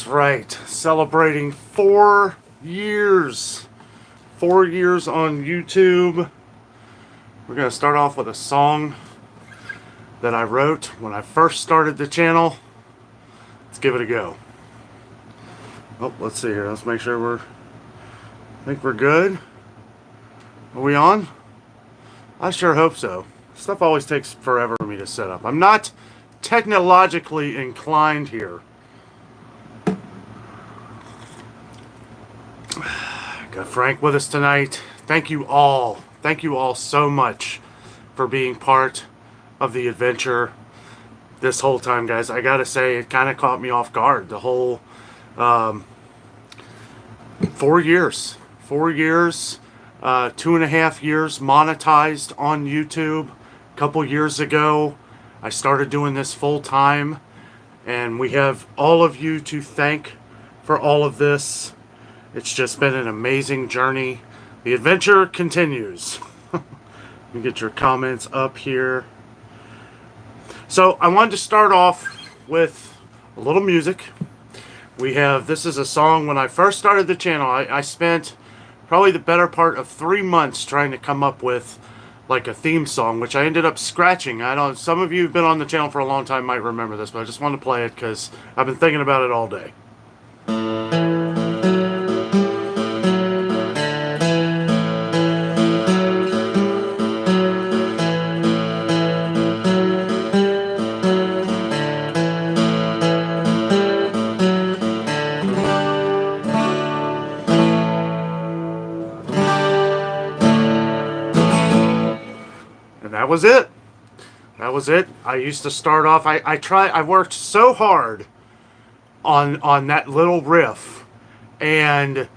That's right. Celebrating 4 years. 4 years on YouTube. We're going to start off with a song that I wrote when I first started the channel. Let's give it a go. Oh, let's see here. Let's make sure I think we're good. Are we on? I sure hope so. Stuff always takes forever for me to set up. I'm not technologically inclined here. Got Frank with us tonight. Thank you all. Thank you all so much for being part of the adventure this whole time, guys. I gotta say, it kind of caught me off guard. The whole 4 years. 4 years. 2.5 years monetized on YouTube. A couple years ago, I started doing this full time. And we have all of you to thank for all of this. It's just been an amazing journey. The adventure continues. Let me get your comments up here. So I wanted to start off with a little music. This is a song when I first started the channel. I spent probably the better part of 3 months trying to come up with like a theme song, which I ended up scratching. I know some of you who've been on the channel for a long time might remember this, but I just wanted to play it because I've been thinking about it all day. That was it. That was it. I used to start off. I worked so hard on that little riff, and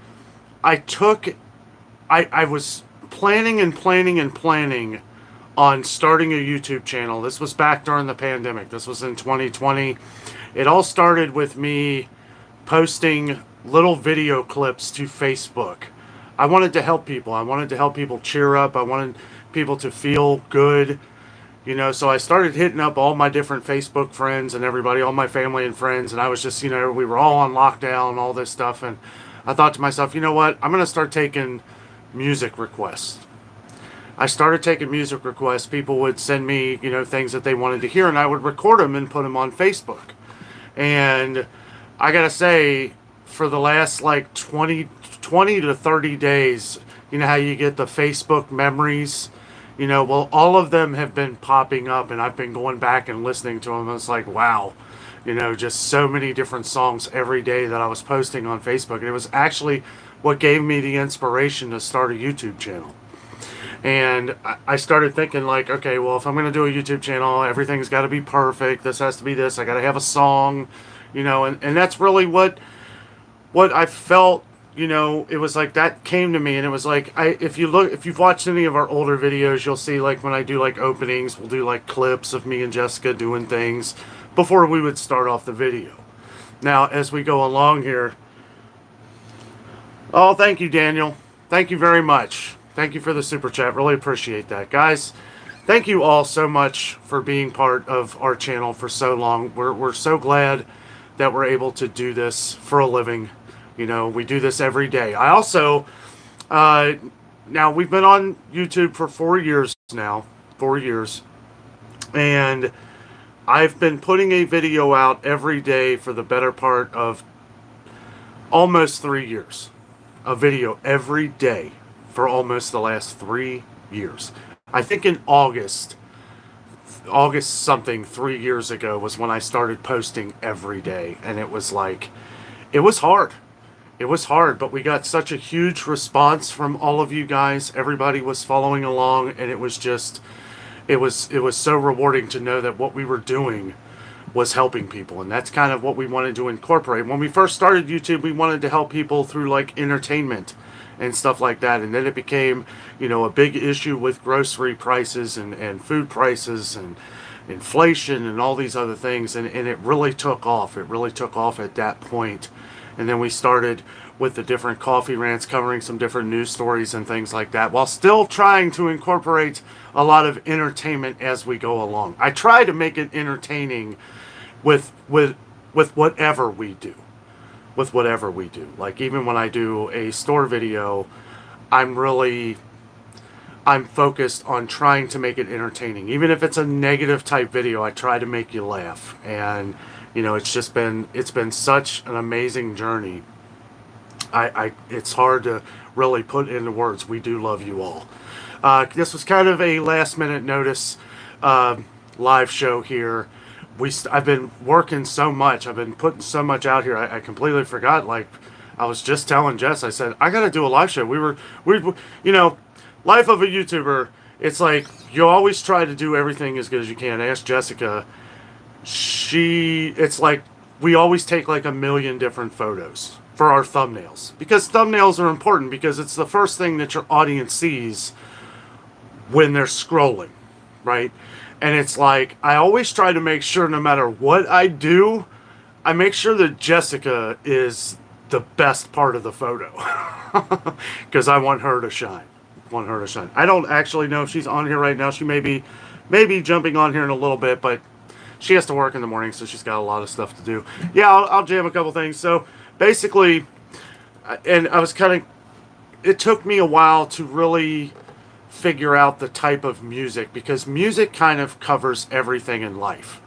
I was planning on starting a YouTube channel. This was back during the pandemic. This was in 2020. It all started with me posting little video clips to Facebook. I wanted to help people. I wanted to help people cheer up. I wanted people to feel good, so I started hitting up all my different Facebook friends and everybody, all my family and friends, and I was just, we were all on lockdown, all this stuff, and I thought to myself, you know what, I'm going to start taking music requests. I started taking music requests. People would send me, things that they wanted to hear, and I would record them and put them on Facebook. And I gotta say, for the last like 20 to 30 days, you know how you get the Facebook memories? Well, all of them have been popping up, and I've been going back and listening to them. It's like, wow, just so many different songs every day that I was posting on Facebook. And it was actually what gave me the inspiration to start a YouTube channel. And I started thinking like, okay, well, if I'm going to do a YouTube channel, everything's got to be perfect. This has to be this. I got to have a song, and that's really what I felt. It was like that came to me, and it was like, if you've watched any of our older videos, you'll see like when I do like openings, we'll do like clips of me and Jessica doing things before we would start off the video. Now, as we go along here, oh, thank you, Daniel. Thank you very much. Thank you for the super chat. Really appreciate that, guys. Thank you all so much for being part of our channel for so long. We're so glad that we're able to do this for a living. We do this every day. I also, now we've been on YouTube for 4 years now, 4 years, and I've been putting a video out every day for the better part of almost 3 years. A video every day for almost the last 3 years. I think in August something 3 years ago was when I started posting every day, and it was like, it was hard. It was hard, but we got such a huge response from all of you guys. Everybody was following along, and it was just, it was so rewarding to know that what we were doing was helping people, and that's kind of what we wanted to incorporate. When we first started YouTube, we wanted to help people through like entertainment and stuff like that, and then it became, a big issue with grocery prices and food prices and inflation and all these other things, and it really took off. It really took off at that point. And then we started with the different coffee rants, covering some different news stories and things like that, while still trying to incorporate a lot of entertainment as we go along. I try to make it entertaining with whatever we do. with whatever we do. Like even when I do a store video, I'm really I'm focused on trying to make it entertaining. Even if it's a negative type video, I try to make you laugh. And it's been such an amazing journey. It's hard to really put into words. We do love you all. This was kind of a last minute notice live show here. I've been working so much. I've been putting so much out here. I completely forgot. Like I was just telling Jess, I said I got to do a live show. Life of a YouTuber. It's like you always try to do everything as good as you can. Ask Jessica. It's like we always take like a million different photos for our thumbnails, because thumbnails are important, because it's the first thing that your audience sees when they're scrolling, right? And it's like I always try to make sure, no matter what I do, I make sure that Jessica is the best part of the photo because I want her to shine. I don't actually know if she's on here right now. She may be jumping on here in a little bit, but she has to work in the morning, so she's got a lot of stuff to do. Yeah, I'll jam a couple things. So basically, and I was it took me a while to really figure out the type of music, because music kind of covers everything in life.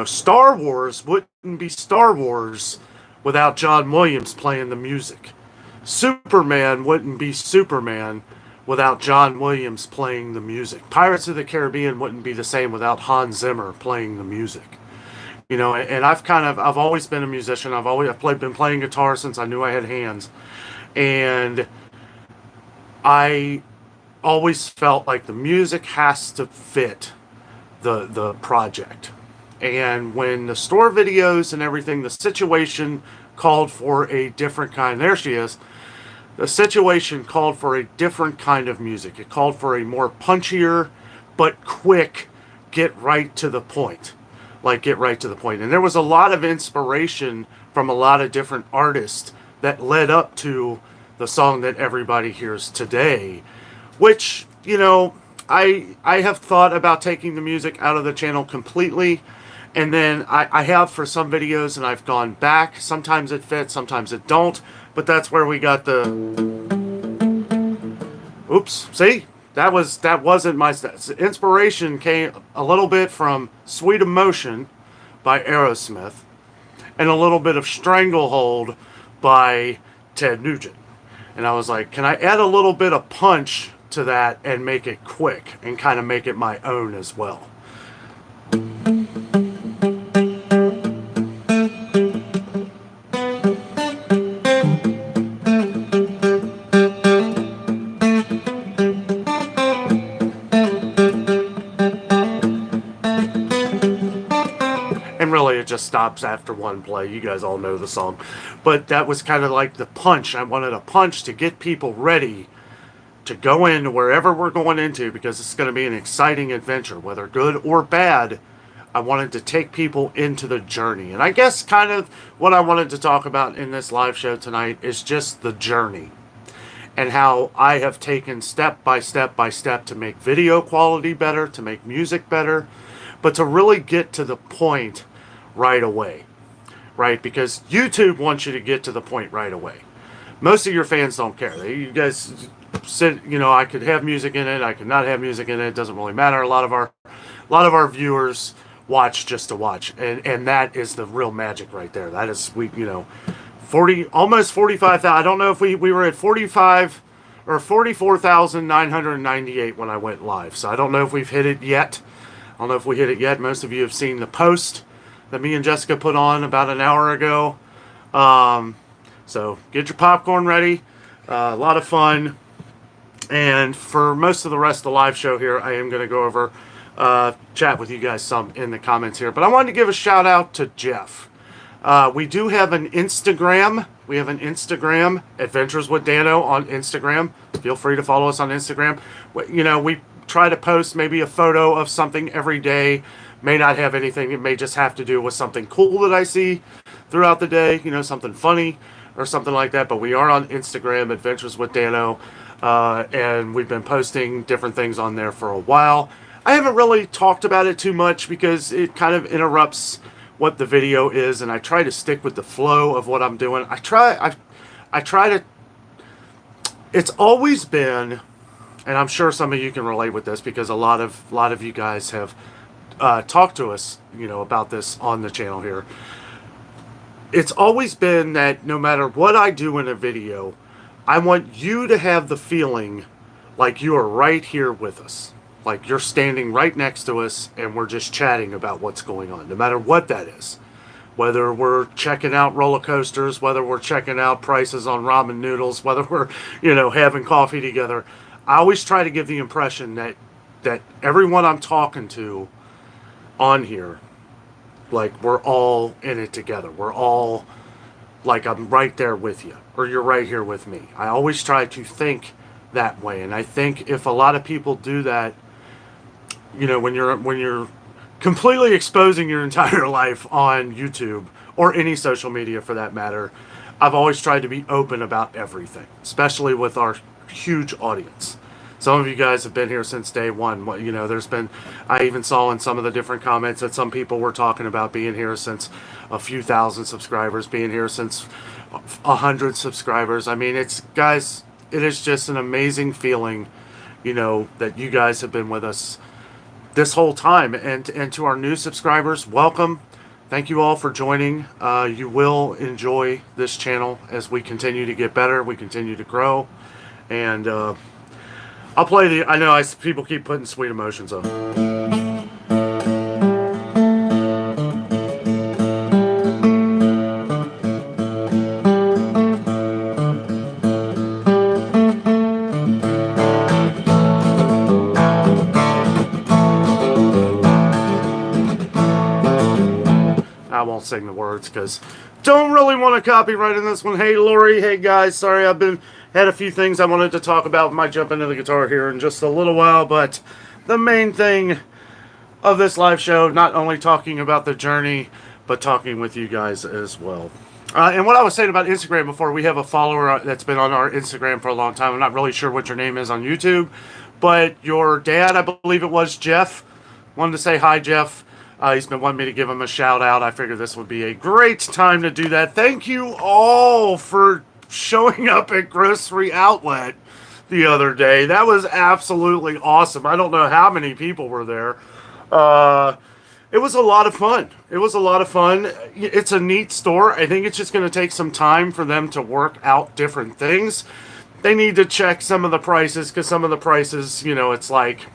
Star Wars wouldn't be Star Wars without John Williams playing the music. Superman wouldn't be Superman without John Williams playing the music. Pirates of the Caribbean wouldn't be the same without Hans Zimmer playing the music. And I've always been a musician. Been playing guitar since I knew I had hands. And I always felt like the music has to fit the project. And when the store videos and everything, the situation called for a different kind. There she is. The situation called for a different kind of music. It called for a more punchier, but quick, get right to the point. And there was a lot of inspiration from a lot of different artists that led up to the song that everybody hears today, which, I have thought about taking the music out of the channel completely. And then I have for some videos, and I've gone back. Sometimes it fits, sometimes it don't. But that's where we got the... Oops, see? That wasn't my... Inspiration came a little bit from Sweet Emotion by Aerosmith, and a little bit of Stranglehold by Ted Nugent. And I was like, can I add a little bit of punch to that and make it quick and kind of make it my own as well? And really, it just stops after one play. You guys all know the song. But that was kind of like the punch. I wanted a punch to get people ready to go into wherever we're going into, because it's going to be an exciting adventure, whether good or bad. I wanted to take people into the journey. And I guess kind of what I wanted to talk about in this live show tonight is just the journey, and how I have taken step by step to make video quality better, to make music better, but to really get to the point right away, right? Because YouTube wants you to get to the point right away. Most of your fans don't care. You guys said, I could have music in it, I could not have music in it. It doesn't really matter. A lot of our viewers watch just to watch, and that is the real magic right there. That is 40, almost 45,000. I don't know if we were at 45 or 44,998 when I went live. So I don't know if we've hit it yet. I don't know if we hit it yet. Most of you have seen the post that me and Jessica put on about an hour ago. So get your popcorn ready. A lot of fun. And for most of the rest of the live show here, I am going to go over, chat with you guys some in the comments here. But I wanted to give a shout out to Jeff. We do have an Instagram. We have an Instagram, Adventures with Dano on Instagram. Feel free to follow us on Instagram. We try to post maybe a photo of something every day. May not have anything. It may just have to do with something cool that I see throughout the day, something funny or something like that. But we are on Instagram, Adventures with Dano, and we've been posting different things on there for a while. I haven't really talked about it too much because it kind of interrupts what the video is, and I try to stick with the flow of what I'm doing. I try to. It's always been, and I'm sure some of you can relate with this because a lot of you guys have talked to us, about this on the channel here. It's always been that no matter what I do in a video, I want you to have the feeling like you are right here with us. Like you're standing right next to us and we're just chatting about what's going on, no matter what that is. Whether we're checking out roller coasters, whether we're checking out prices on ramen noodles, whether we're, having coffee together. I always try to give the impression that everyone I'm talking to on here, like we're all in it together. We're all like I'm right there with you, or you're right here with me. I always try to think that way, and I think if a lot of people do that, when you're completely exposing your entire life on YouTube or any social media for that matter, I've always tried to be open about everything, especially with our huge audience. Some of you guys have been here since day one. I even saw in some of the different comments that some people were talking about being here since a few thousand subscribers, being here since 100 subscribers. I mean, it is just an amazing feeling, that you guys have been with us this whole time. And to our new subscribers, welcome. Thank you all for joining. You will enjoy this channel as we continue to get better, we continue to grow, and I'll play I know people keep putting sweet emotions up. I won't sing the words because don't really want to copyright in this one. Hey Lori, hey guys, sorry had a few things I wanted to talk about. Might jump into the guitar here in just a little while, but the main thing of this live show, not only talking about the journey, but talking with you guys as well. And what I was saying about Instagram before, we have a follower that's been on our Instagram for a long time. I'm not really sure what your name is on YouTube, but your dad, I believe it was, Jeff, wanted to say hi, Jeff. He's been wanting me to give him a shout out. I figured this would be a great time to do that. Thank you all for showing up at Grocery Outlet the other day. That was absolutely awesome. I don't know how many people were there. It was a lot of fun. It's a neat store. I think it's just going to take some time for them to work out different things. They need to check some of the prices, because some of the prices, it's like,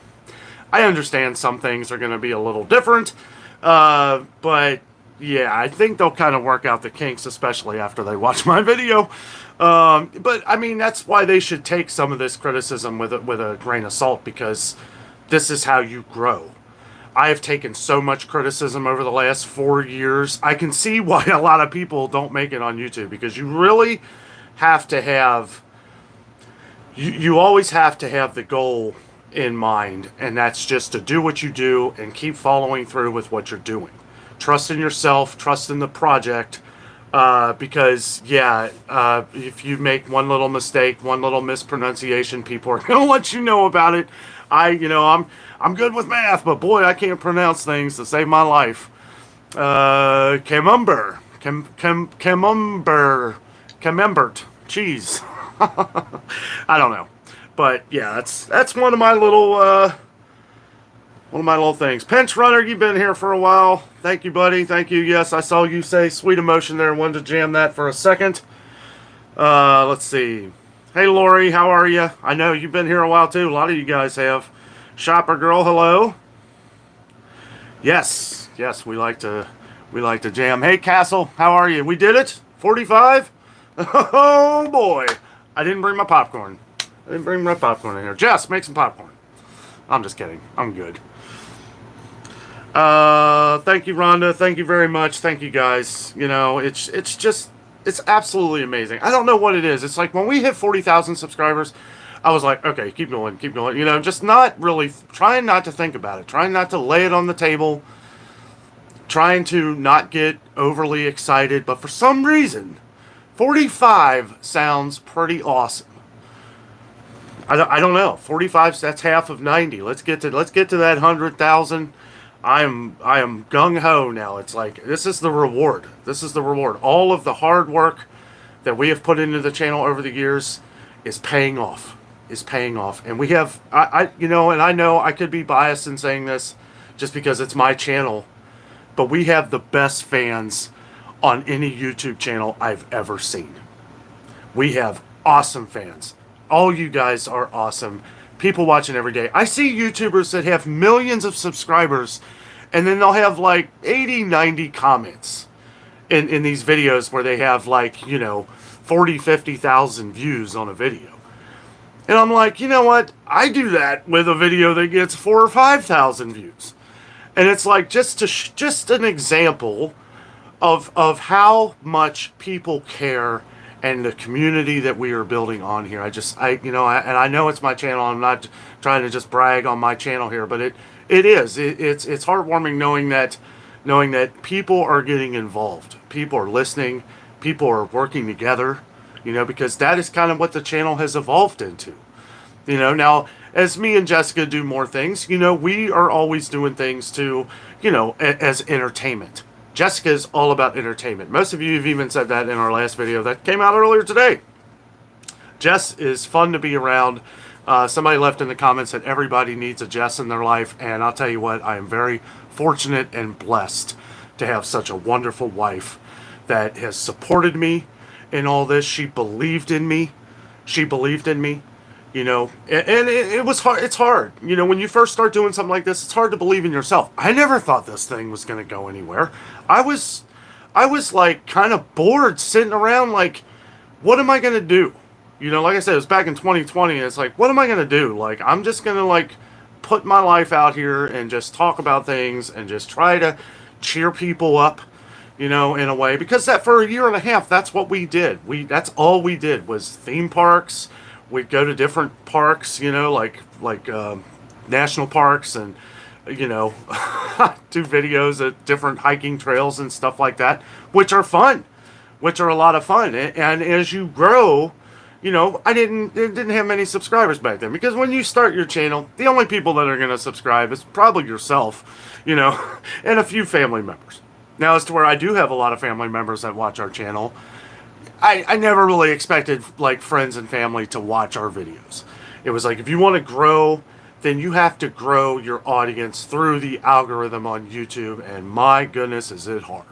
I understand some things are going to be a little different, but yeah, I think they'll kind of work out the kinks, especially after they watch my video. But I mean, that's why they should take some of this criticism with a grain of salt, because this is how you grow. I have taken so much criticism over the last 4 years. I can see why a lot of people don't make it on YouTube, because you really have to have, you always have to have the goal in mind, and that's just to do what you do and keep following through with what you're doing. Trust in yourself, trust in the project, because if you make one little mistake, one little mispronunciation, people are gonna let you know about it. I'm good with math, but boy, I can't pronounce things to save my life. Camembert, cheese. I don't know. But yeah, that's one of my little things. Pinch Runner, you've been here for a while. Thank you, buddy. Thank you. Yes, I saw you say sweet emotion there. Wanted to jam that for a second. Let's see. Hey, Lori, how are you? I know you've been here a while too. A lot of you guys have. Shopper Girl, hello. Yes, we like to jam. Hey, Castle, how are you? We did it. 45. Oh boy, I didn't bring my popcorn. in here. Jess, make some popcorn. I'm just kidding. I'm good. Thank you, Rhonda. Thank you very much. Thank you, guys. It's absolutely amazing. I don't know what it is. It's like when we hit 40,000 subscribers, I was like, okay, keep going. Just not really, trying not to think about it. Trying not to lay it on the table. Trying to not get overly excited. But for some reason, 45 sounds pretty awesome. I don't know. 45, that's half of 90. Let's get to that 100,000. I am gung ho now. It's like this is the reward. This is the reward. All of the hard work that we have put into the channel over the years is paying off. Is paying off. And we have and I know I could be biased in saying this just because it's my channel, but we have the best fans on any YouTube channel I've ever seen. We have awesome fans. All you guys are awesome. People watching every day. I see YouTubers that have millions of subscribers and then they'll have like 80, 90 comments in these videos where they have like, 40, 50,000 views on a video. And I'm like, you know what? I do that with a video that gets 4 or 5,000 views. And it's like just an example of how much people care and the community that we are building on here. I know it's my channel. I'm not trying to just brag on my channel here, but it's heartwarming knowing that people are getting involved. People are listening. People are working together, because that is kind of what the channel has evolved into. Now as me and Jessica do more things, we are always doing things to, as entertainment. Jessica is all about entertainment. Most of you have even said that in our last video that came out earlier today. Jess is fun to be around. Somebody left in the comments that everybody needs a Jess in their life, and I'll tell you what, I am very fortunate and blessed to have such a wonderful wife that has supported me in all this. She believed in me. She believed in me. And it was hard. It's hard. When you first start doing something like this, it's hard to believe in yourself. I never thought this thing was going to go anywhere. I was like kind of bored sitting around like, what am I going to do? Like I said, it was back in 2020. And it's like, what am I going to do? Like, I'm just going to like put my life out here and just talk about things and just try to cheer people up, in a way, because that for a year and a half, that's what we did. That's all we did was theme parks. We'd go to different parks, like national parks and, do videos at different hiking trails and stuff like that, which are fun, which are a lot of fun. And as you grow, I didn't have many subscribers back then, because when you start your channel, the only people that are going to subscribe is probably yourself, and a few family members. Now, as to where I do have a lot of family members that watch our channel, I never really expected like friends and family to watch our videos. It was like, if you want to grow, then you have to grow your audience through the algorithm on YouTube. And my goodness, is it hard.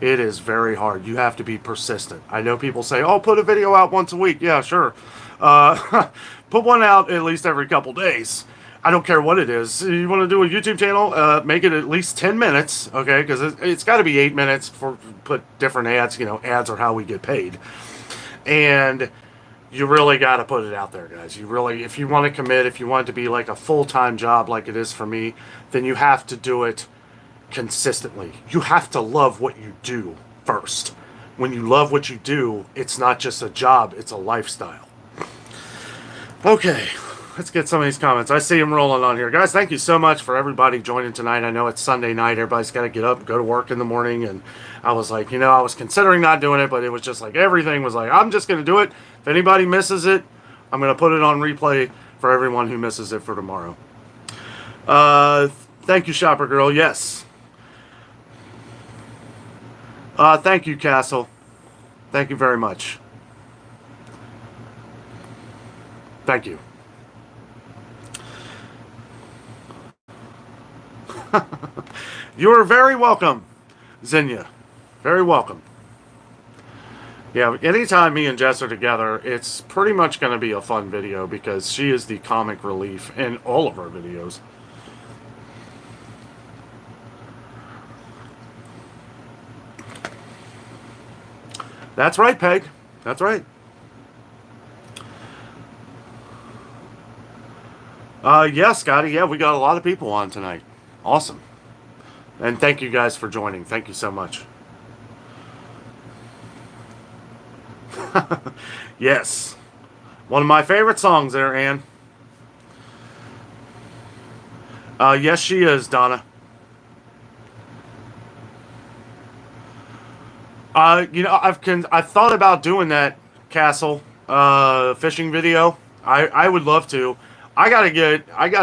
It is very hard. You have to be persistent. I know people say, oh, put a video out once a week. Yeah, sure. Put one out at least every couple days. I don't care what it is. You want to do a YouTube channel, make it at least 10 minutes, okay? Because it's got to be 8 minutes for put different ads. Ads are how we get paid. And you really got to put it out there, guys. If you want to commit, if you want it to be like a full-time job like it is for me, then you have to do it consistently. You have to love what you do first. When you love what you do, it's not just a job, it's a lifestyle. Okay. Let's get some of these comments. I see them rolling on here. Guys, thank you so much for everybody joining tonight. I know it's Sunday night. Everybody's got to get up and go to work in the morning. And I was like, I was considering not doing it, but it was just like everything was like, I'm just going to do it. If anybody misses it, I'm going to put it on replay for everyone who misses it for tomorrow. Thank you, Shopper Girl. Yes. Thank you, Castle. Thank you very much. Thank you. You are very welcome, Zinnia. Very welcome. Yeah, anytime me and Jess are together, it's pretty much going to be a fun video because she is the comic relief in all of our videos. That's right, Peg. That's right. Yeah, Scotty. Yeah, we got a lot of people on tonight. Awesome. And thank you guys for joining. Thank you so much. Yes. One of my favorite songs there, Ann. Yes, she is, Donna. I've thought about doing that Castle fishing video. I would love to. I gotta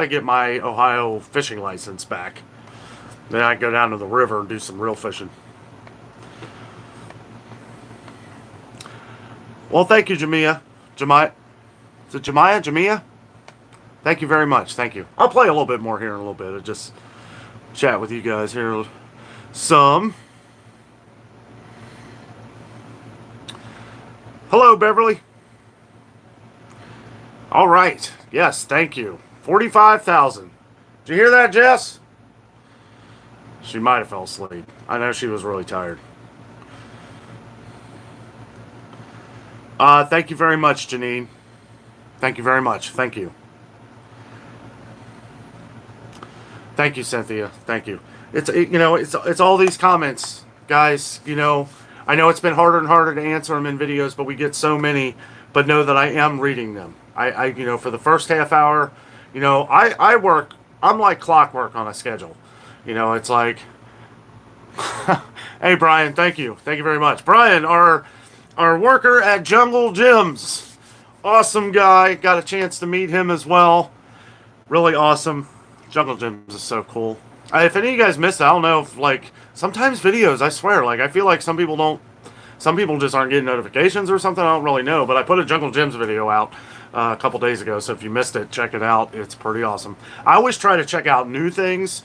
get my Ohio fishing license back. Then I go down to the river and do some real fishing. Well, thank you, Jamia. Jemiah. Is it Jemiah? Jamia? Thank you very much. Thank you. I'll play a little bit more here in a little bit. I'll just chat with you guys here some. Hello, Beverly. All right. Yes, thank you. 45,000. Did you hear that, Jess? She might have fell asleep. I know she was really tired. Thank you very much, Janine. Thank you very much. Thank you. Thank you, Cynthia. Thank you. It's all these comments, guys. I know it's been harder and harder to answer them in videos, but we get so many. But know that I am reading them. For the first half hour, I work. I'm like clockwork on a schedule. It's like, hey, Brian, thank you very much, Brian, our worker at Jungle Gyms, awesome guy. Got a chance to meet him as well. Really awesome. Jungle Gyms is so cool. If any of you guys missed it, I don't know if sometimes videos, I swear, I feel like some people just aren't getting notifications or something. I don't really know, but I put a Jungle Gyms video out a couple days ago, so if you missed it, check it out. It's pretty awesome. I always try to check out new things.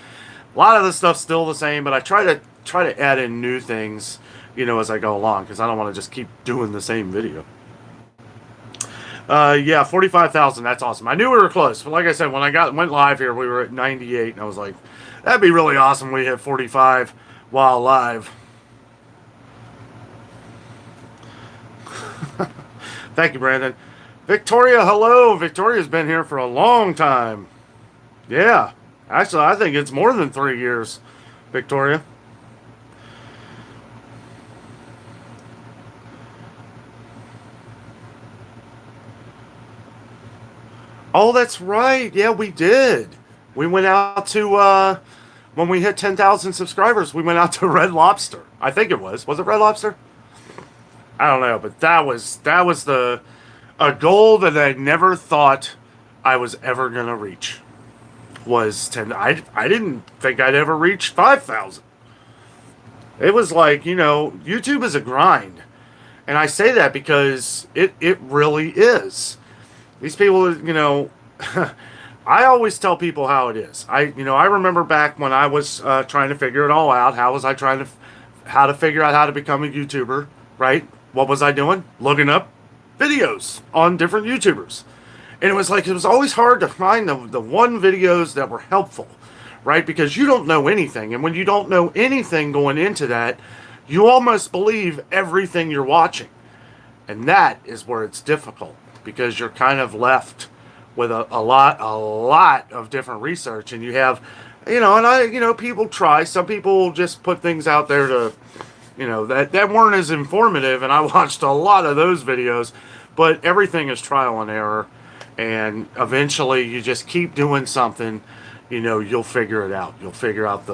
A lot of the stuff's still the same, but I try to add in new things, as I go along, because I don't want to just keep doing the same video. Yeah, 45,000. That's awesome. I knew we were close, but like I said, when I went live here, we were at 98, and I was like, that'd be really awesome. We hit 45 while live. Thank you, Brandon. Victoria, hello. Victoria's been here for a long time. Yeah, actually, I think it's more than 3 years, Victoria. Oh, that's right. Yeah, we did. We went out to, when we hit 10,000 subscribers, we went out to Red Lobster. I think it was. Was it Red Lobster? I don't know, but that was a goal that I never thought I was ever going to reach. Was 10. I didn't think I'd ever reach 5,000. It was like, YouTube is a grind. And I say that because it really is. These people, I always tell people how it is. I remember back when I was trying to figure it all out. How was I how to figure out how to become a YouTuber, right? What was I doing? Looking up videos on different YouTubers. And it was always hard to find the one videos that were helpful, right? Because you don't know anything. And when you don't know anything going into that, you almost believe everything you're watching. And that is where it's difficult, because you're kind of left with a lot of different research, and you have, people try. Some people just put things out there to, that weren't as informative, and I watched a lot of those videos, but everything is trial and error, and eventually you just keep doing something, you'll figure it out. You'll figure out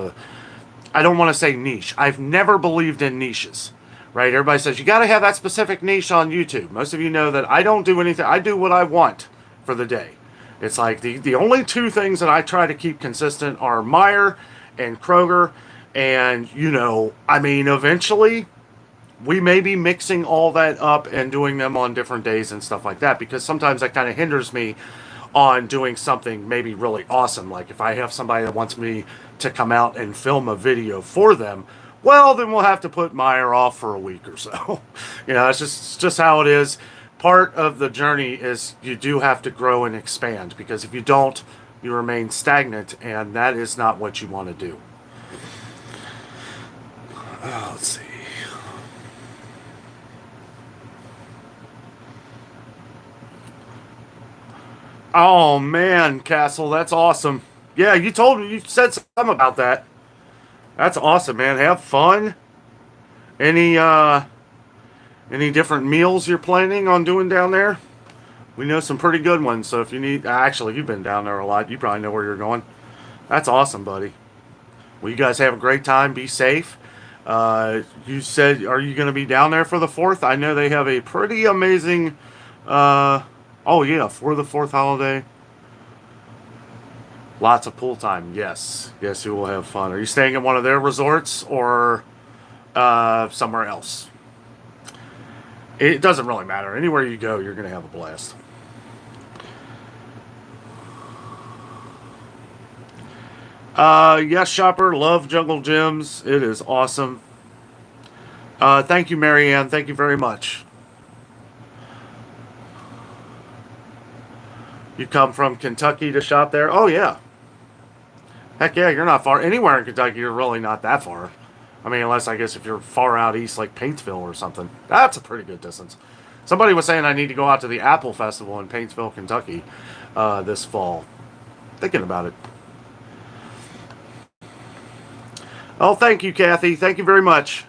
I don't want to say niche. I've never believed in niches. Right? Everybody says, you got to have that specific niche on YouTube. Most of you know that I don't do anything. I do what I want for the day. It's like the only two things that I try to keep consistent are Meijer and Kroger. And, eventually we may be mixing all that up and doing them on different days and stuff like that, because sometimes that kind of hinders me on doing something maybe really awesome. Like if I have somebody that wants me to come out and film a video for them, well, then we'll have to put Meijer off for a week or so. It's just how it is. Part of the journey is you do have to grow and expand, because if you don't, you remain stagnant, and that is not what you want to do. Let's see. Oh, man, Castle, that's awesome. Yeah, you said something about that. That's awesome, man. Have fun. Any different meals you're planning on doing down there? We know some pretty good ones, so if you need... Actually, you've been down there a lot. You probably know where you're going. That's awesome, buddy. Well, you guys have a great time. Be safe. You said, are you going to be down there for the 4th? I know they have a pretty amazing... oh, yeah, for the 4th holiday. Lots of pool time. Yes. Yes, you will have fun. Are you staying at one of their resorts or somewhere else? It doesn't really matter. Anywhere you go, you're going to have a blast. Yes, Shopper. Love Jungle Gyms. It is awesome. Thank you, Marianne. Thank you very much. You come from Kentucky to shop there? Oh, yeah. Heck yeah, you're not far. Anywhere in Kentucky, you're really not that far. I mean, unless I guess if you're far out east, like Paintsville or something. That's a pretty good distance. Somebody was saying I need to go out to the Apple Festival in Paintsville, Kentucky this fall. Thinking about it. Oh, thank you, Kathy. Thank you very much.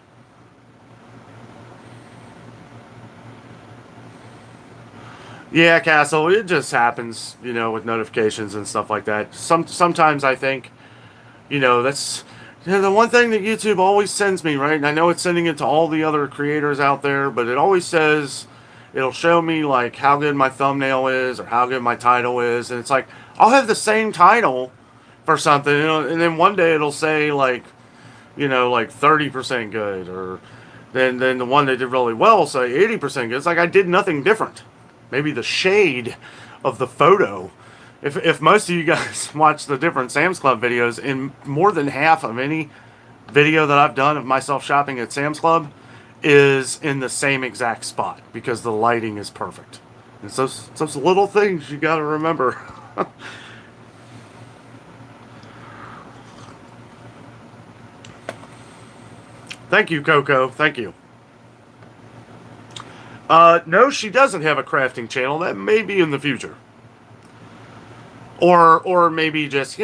Yeah, Castle, it just happens, with notifications and stuff like that. Sometimes I think, that's the one thing that YouTube always sends me, right? And I know it's sending it to all the other creators out there, but it always says it'll show me like how good my thumbnail is or how good my title is, and it's like I'll have the same title for something, and then one day it'll say like, like 30% good, or then the one that did really well will say 80% good. It's like I did nothing different. Maybe the shade of the photo. If most of you guys watch the different Sam's Club videos, in more than half of any video that I've done of myself shopping at Sam's Club is in the same exact spot because the lighting is perfect. It's those little things you got to remember. Thank you, Coco. Thank you. No, she doesn't have a crafting channel. That may be in the future. Or maybe just,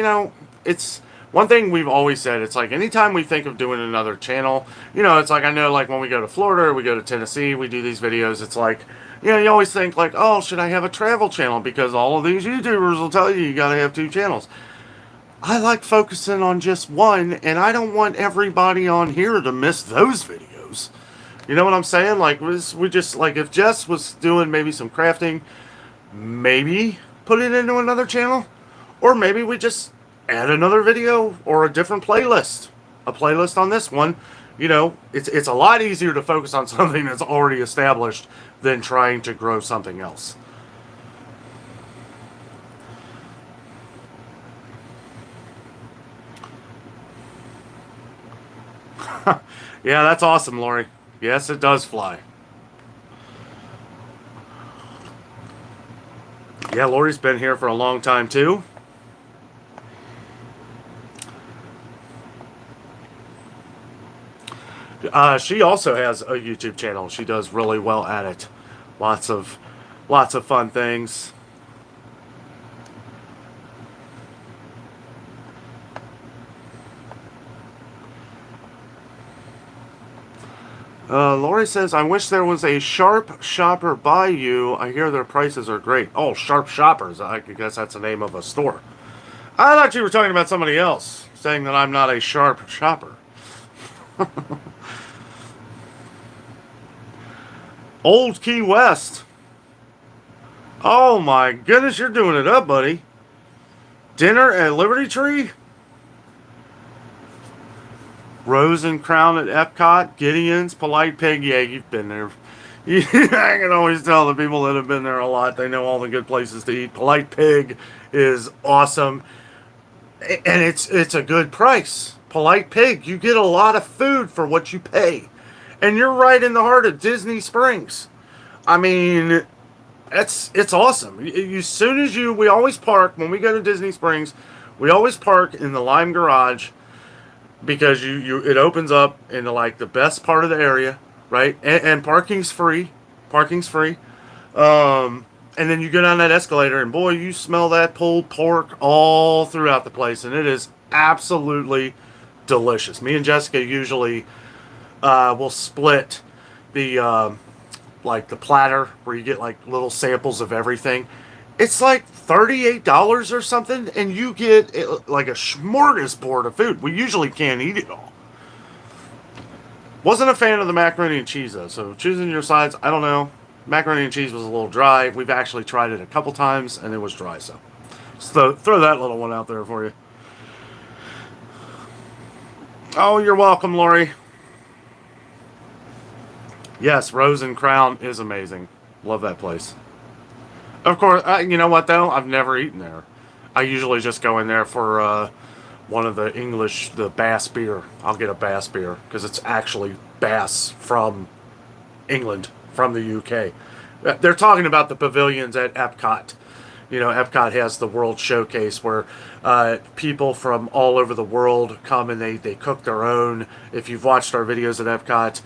it's one thing we've always said. It's like anytime we think of doing another channel, it's like I know like when we go to Florida or we go to Tennessee, we do these videos. It's like, you always think like, oh, should I have a travel channel? Because all of these YouTubers will tell you got to have 2 channels. I like focusing on just one, and I don't want everybody on here to miss those videos. You know what I'm saying? Like, we just, like, if Jess was doing maybe some crafting, maybe put it into another channel, or maybe we just add another video or a different playlist. A playlist on this one. It's a lot easier to focus on something that's already established than trying to grow something else. Yeah, that's awesome, Lori. Yes, it does fly. Yeah, Lori's been here for a long time, too. She also has a YouTube channel. She does really well at it. Lots of fun things. Lori says, I wish there was a Sharp Shopper by you. I hear their prices are great. Oh, Sharp Shoppers. I guess that's the name of a store. I thought you were talking about somebody else, saying that I'm not a Sharp Shopper. Old Key West. Oh my goodness, you're doing it up, buddy. Dinner at Liberty Tree? Rose and Crown at Epcot, Gideon's, Polite Pig. Yeah, you've been there. I can always tell the people that have been there a lot. They know all the good places to eat. Polite Pig is awesome, and it's a good price. Polite Pig, you get a lot of food for what you pay, and you're right in the heart of Disney Springs. I mean, it's awesome. As soon as we always park when we go to Disney Springs. We always park in the Lime Garage. Because it opens up into like the best part of the area, right? And parking's free. Parking's free. And then you go down that escalator, and boy, you smell that pulled pork all throughout the place, and it is absolutely delicious. Me and Jessica usually will split the like the platter where you get like little samples of everything. It's like $38 or something, and you get like a smorgasbord of food. We usually can't eat it all. Wasn't a fan of the macaroni and cheese, though, so choosing your sides, I don't know. Macaroni and cheese was a little dry. We've actually tried it a couple times, and it was dry, so So throw that little one out there for you. Oh, you're welcome, Lori. Yes, Rose and Crown is amazing. Love that place. Of course, you know what though? I've never eaten there. I usually just go in there for one of the English, the Bass beer. I'll get a Bass beer because it's actually Bass from England, from the UK. They're talking about the pavilions at Epcot. You know, Epcot has the World Showcase where people from all over the world come and they cook their own. If you've watched our videos at Epcot,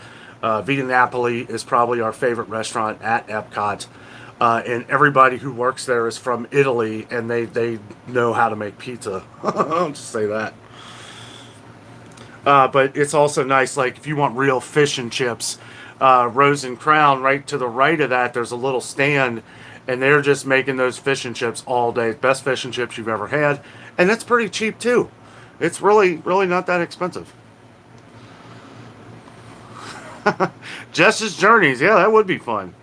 Vita Napoli is probably our favorite restaurant at Epcot. And everybody who works there is from Italy, and they know how to make pizza. I'll just say that. But it's also nice, like if you want real fish and chips, Rose and Crown, right to the right of that, there's a little stand, and they're just making those fish and chips all day. Best fish and chips you've ever had, and it's pretty cheap too. It's really, really not that expensive. Jess's Journeys, yeah, that would be fun.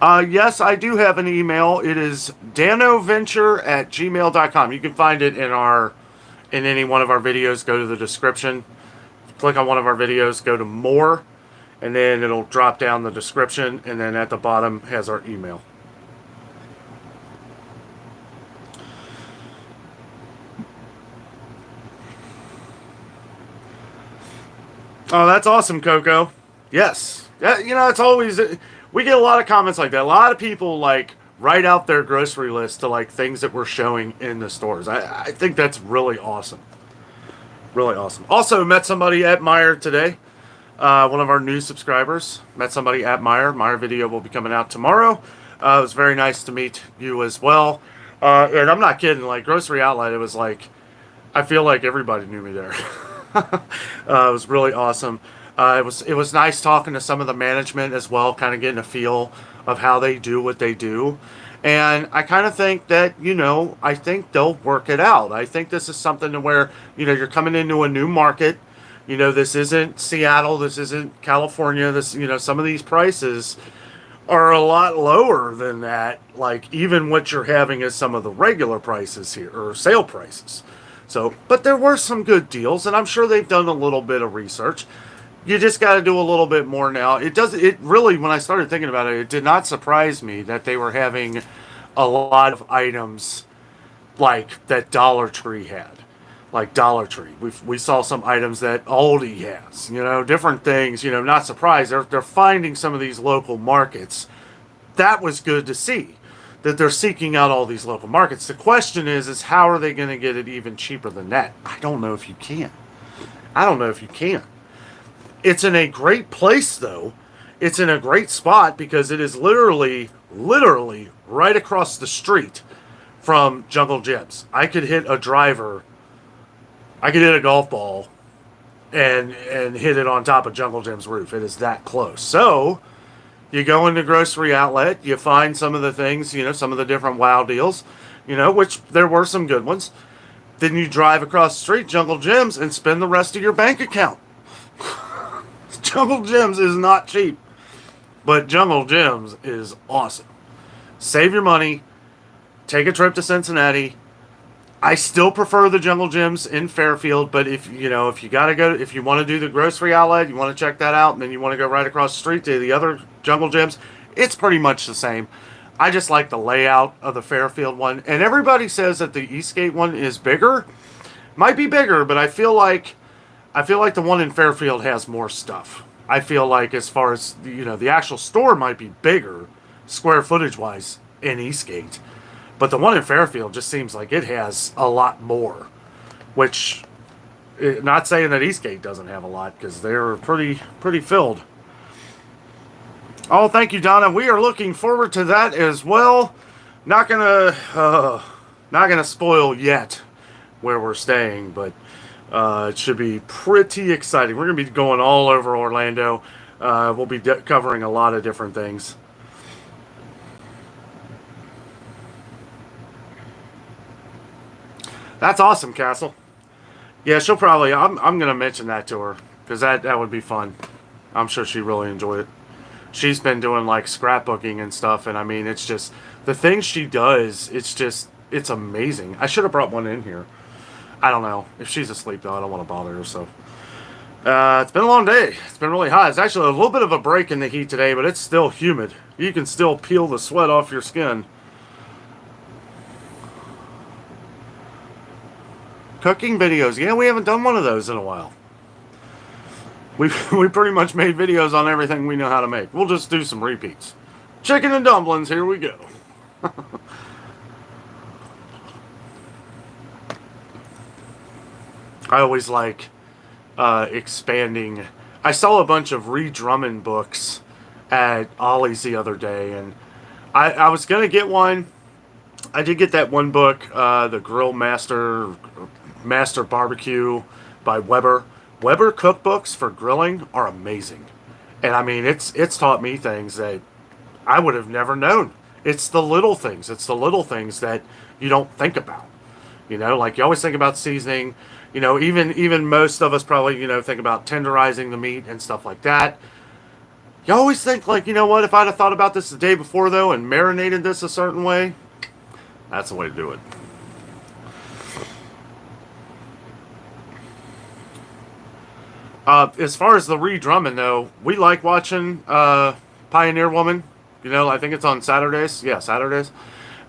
Yes, I do have an email. It is danoventure@gmail.com. You can find it in any one of our videos. Go to the description, click on one of our videos, go to more, and then it'll drop down the description, and then at the bottom has our email. Oh, that's awesome, Coco. Yes. Yeah, you know, it's always we get a lot of comments like that. A lot of people like write out their grocery list to like things that we're showing in the stores. I think that's really awesome. Really awesome. Also met somebody at Meyer today. One of our new subscribers met somebody at Meyer. Meyer video will be coming out tomorrow. It was very nice to meet you as well. And I'm not kidding. Like Grocery Outlet, it was like I feel like everybody knew me there. It was really awesome. It was nice talking to some of the management as well, kind of getting a feel of how they do what they do. And I kind of think that, I think they'll work it out. I think this is something to where, you're coming into a new market. This isn't Seattle. This isn't California. Some of these prices are a lot lower than that. Like even what you're having is some of the regular prices here or sale prices. So, but there were some good deals, and I'm sure they've done a little bit of research. You just got to do a little bit more now. It really, when I started thinking about it, it did not surprise me that they were having a lot of items like that Dollar Tree had. Like Dollar Tree. We saw some items that Aldi has, different things, not surprised. They're finding some of these local markets. That was good to see that they're seeking out all these local markets. The question is how are they going to get it even cheaper than that? I don't know if you can. I don't know if you can. It's in a great place, though. It's in a great spot because it is literally right across the street from Jungle Gyms. I could hit a golf ball and hit it on top of Jungle Gym's roof. It is that close. So you go into Grocery Outlet, you find some of the things, some of the different wow deals, which there were some good ones. Then you drive across the street, Jungle Gyms, and spend the rest of your bank account. Jungle Gyms is not cheap, but Jungle Gyms is awesome. Save your money, take a trip to Cincinnati. I still prefer the Jungle Gyms in Fairfield, but if you want to do the Grocery Outlet, you want to check that out, and then you want to go right across the street to the other Jungle Gyms, it's pretty much the same. I just like the layout of the Fairfield one, and everybody says that the Eastgate one is bigger. Might be bigger, but I feel like the one in Fairfield has more stuff. I feel like as far as the actual store might be bigger, square footage wise, in Eastgate. But the one in Fairfield just seems like it has a lot more, which, not saying that Eastgate doesn't have a lot, because they're pretty filled. Oh, thank you, Donna. We are looking forward to that as well. Not gonna spoil yet where we're staying, but it should be pretty exciting. We're gonna be going all over Orlando. We'll be covering a lot of different things. That's awesome, Castle. Yeah, she'll probably. I'm gonna mention that to her because that would be fun. I'm sure she really enjoyed it. She's been doing like scrapbooking and stuff, and I mean, it's just the things she does. It's amazing. I should have brought one in here. I don't know if she's asleep though. I don't want to bother her. So it's been a long day. It's been really hot. It's actually a little bit of a break in the heat today, but it's still humid. You can still peel the sweat off your skin. Cooking videos. Yeah, we haven't done one of those in a while. We pretty much made videos on everything we know how to make. We'll just do some repeats. Chicken and dumplings, here we go. I always like expanding. I saw a bunch of Ree Drummond books at Ollie's the other day, and I was going to get one. I did get that one book, The Grill Master Barbecue by Weber. Weber cookbooks for grilling are amazing. And I mean, it's taught me things that I would have never known. It's the little things. It's the little things that you don't think about. You know, like you always think about seasoning. You know, even most of us probably, you know, think about tenderizing the meat and stuff like that. You always think like, you know what, if I'd have thought about this the day before though and marinated this a certain way, that's the way to do it. As far as the Ree Drummond though, we like watching Pioneer Woman. You know, I think it's on Saturdays. Yeah, Saturdays.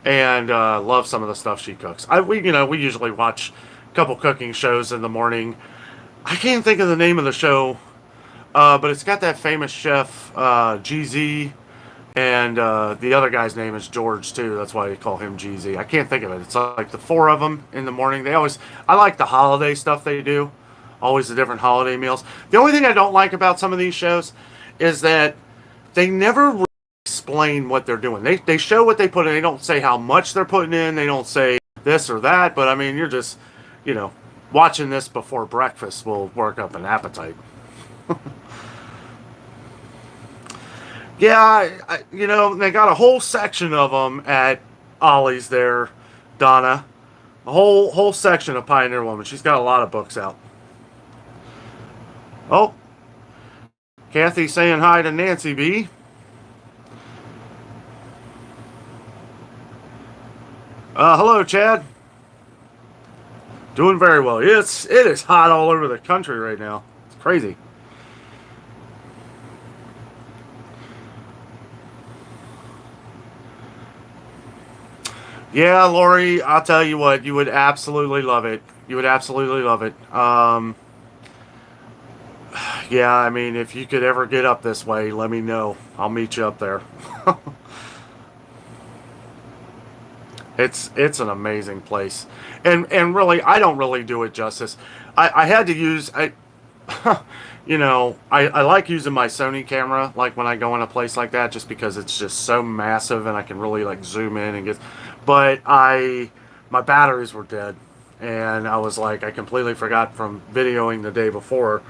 And love some of the stuff she cooks. We usually watch a couple cooking shows in the morning. I can't think of the name of the show, but it's got that famous chef GZ, and the other guy's name is George too. That's why they call him GZ. I can't think of it. It's like the four of them in the morning. I like the holiday stuff they do. Always the different holiday meals. The only thing I don't like about some of these shows is that they never really explain what they're doing. They show what they put in. They don't say how much they're putting in. They don't say this or that. But I mean, you're just, you know, watching this before breakfast will work up an appetite. Yeah, you know, they got a whole section of them at Ollie's there, Donna. A whole section of Pioneer Woman. She's got a lot of books out. Oh, Kathy saying hi to Nancy B. Hello, Chad. Doing very well. It is hot all over the country right now. It's crazy. Yeah, Lori, I'll tell you what, you would absolutely love it. You would absolutely love it. Yeah, I mean, if you could ever get up this way, let me know. I'll meet you up there. It's an amazing place, and really, I don't really do it justice. I had to use you know, I like using my Sony camera, like when I go in a place like that, just because it's just so massive and I can really like zoom in and get. But my batteries were dead, and I was like, I completely forgot from videoing the day before.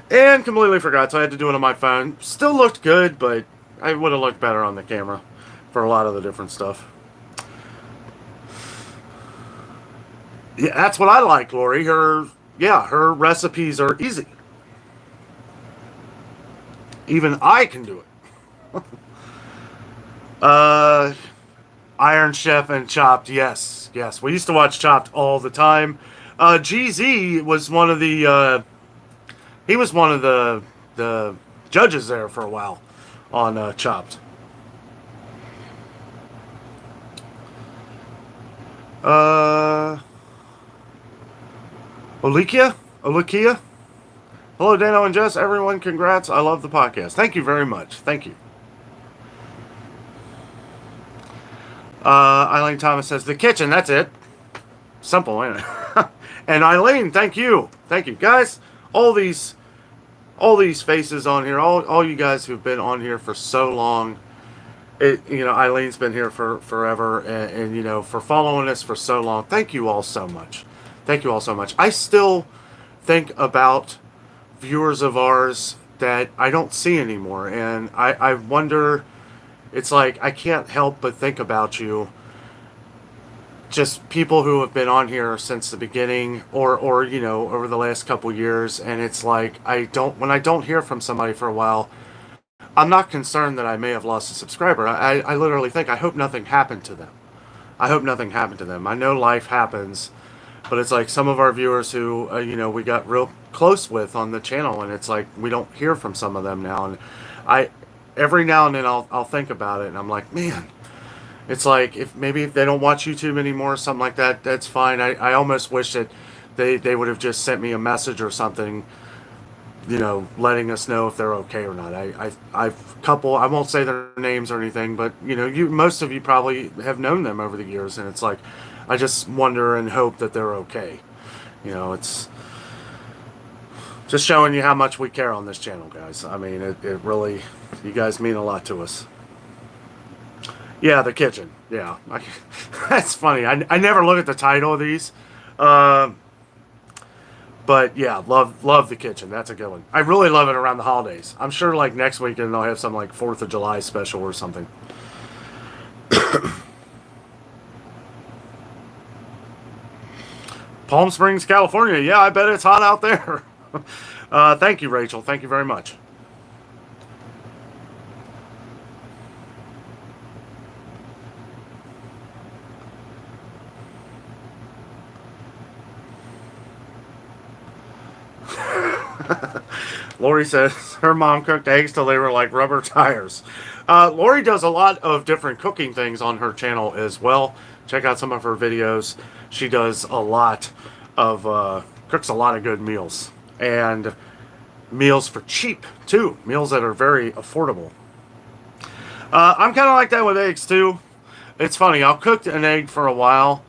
And completely forgot, so I had to do it on my phone. Still looked good, but I would have looked better on the camera for a lot of the different stuff. Yeah, that's what I like, Lori. Her recipes are easy. Even I can do it. Iron Chef and Chopped, yes. We used to watch Chopped all the time. GZ was one of the... he was one of the judges there for a while on Chopped. Olikia? Hello, Dano and Jess. Everyone, congrats. I love the podcast. Thank you very much. Thank you. Eileen Thomas says, the kitchen, that's it. Simple, ain't it? And Eileen, thank you. Thank you. Guys, all these faces on here, all you guys who've been on here for so long. Eileen's been here for forever, and you know, for following us for so long. Thank you all so much. Thank you all so much. I still think about viewers of ours that I don't see anymore, and I wonder. It's like I can't help but think about you. just people who have been on here since the beginning, or you know, over the last couple years, and it's like when I don't hear from somebody for a while, I'm not concerned that I may have lost a subscriber. I literally think, I hope nothing happened to them. I hope nothing happened to them. I know life happens, but it's like some of our viewers who, you know, we got real close with on the channel, and it's like we don't hear from some of them now. And I, every now and then I'll think about it, and I'm like, man, it's like if they don't watch YouTube anymore or something like that, that's fine. I almost wish that they would have just sent me a message or something, you know, letting us know if they're okay or not. I've couple, I won't say their names or anything, but you know, most of you probably have known them over the years, and it's like, I just wonder and hope that they're okay. You know, it's just showing you how much we care on this channel, guys. I mean, it really, you guys mean a lot to us. Yeah, the kitchen. Yeah, that's funny. I never look at the title of these. But yeah, love the kitchen. That's a good one. I really love it around the holidays. I'm sure like next weekend they'll have some like 4th of July special or something. Palm Springs, California. Yeah, I bet it's hot out there. Thank you, Rachel. Thank you very much. Lori says her mom cooked eggs till they were like rubber tires. Lori does a lot of different cooking things on her channel as well. Check out some of her videos. She does a lot of, cooks a lot of good meals. And meals for cheap, too. Meals that are very affordable. I'm kind of like that with eggs, too. It's funny. I'll cook an egg for a while,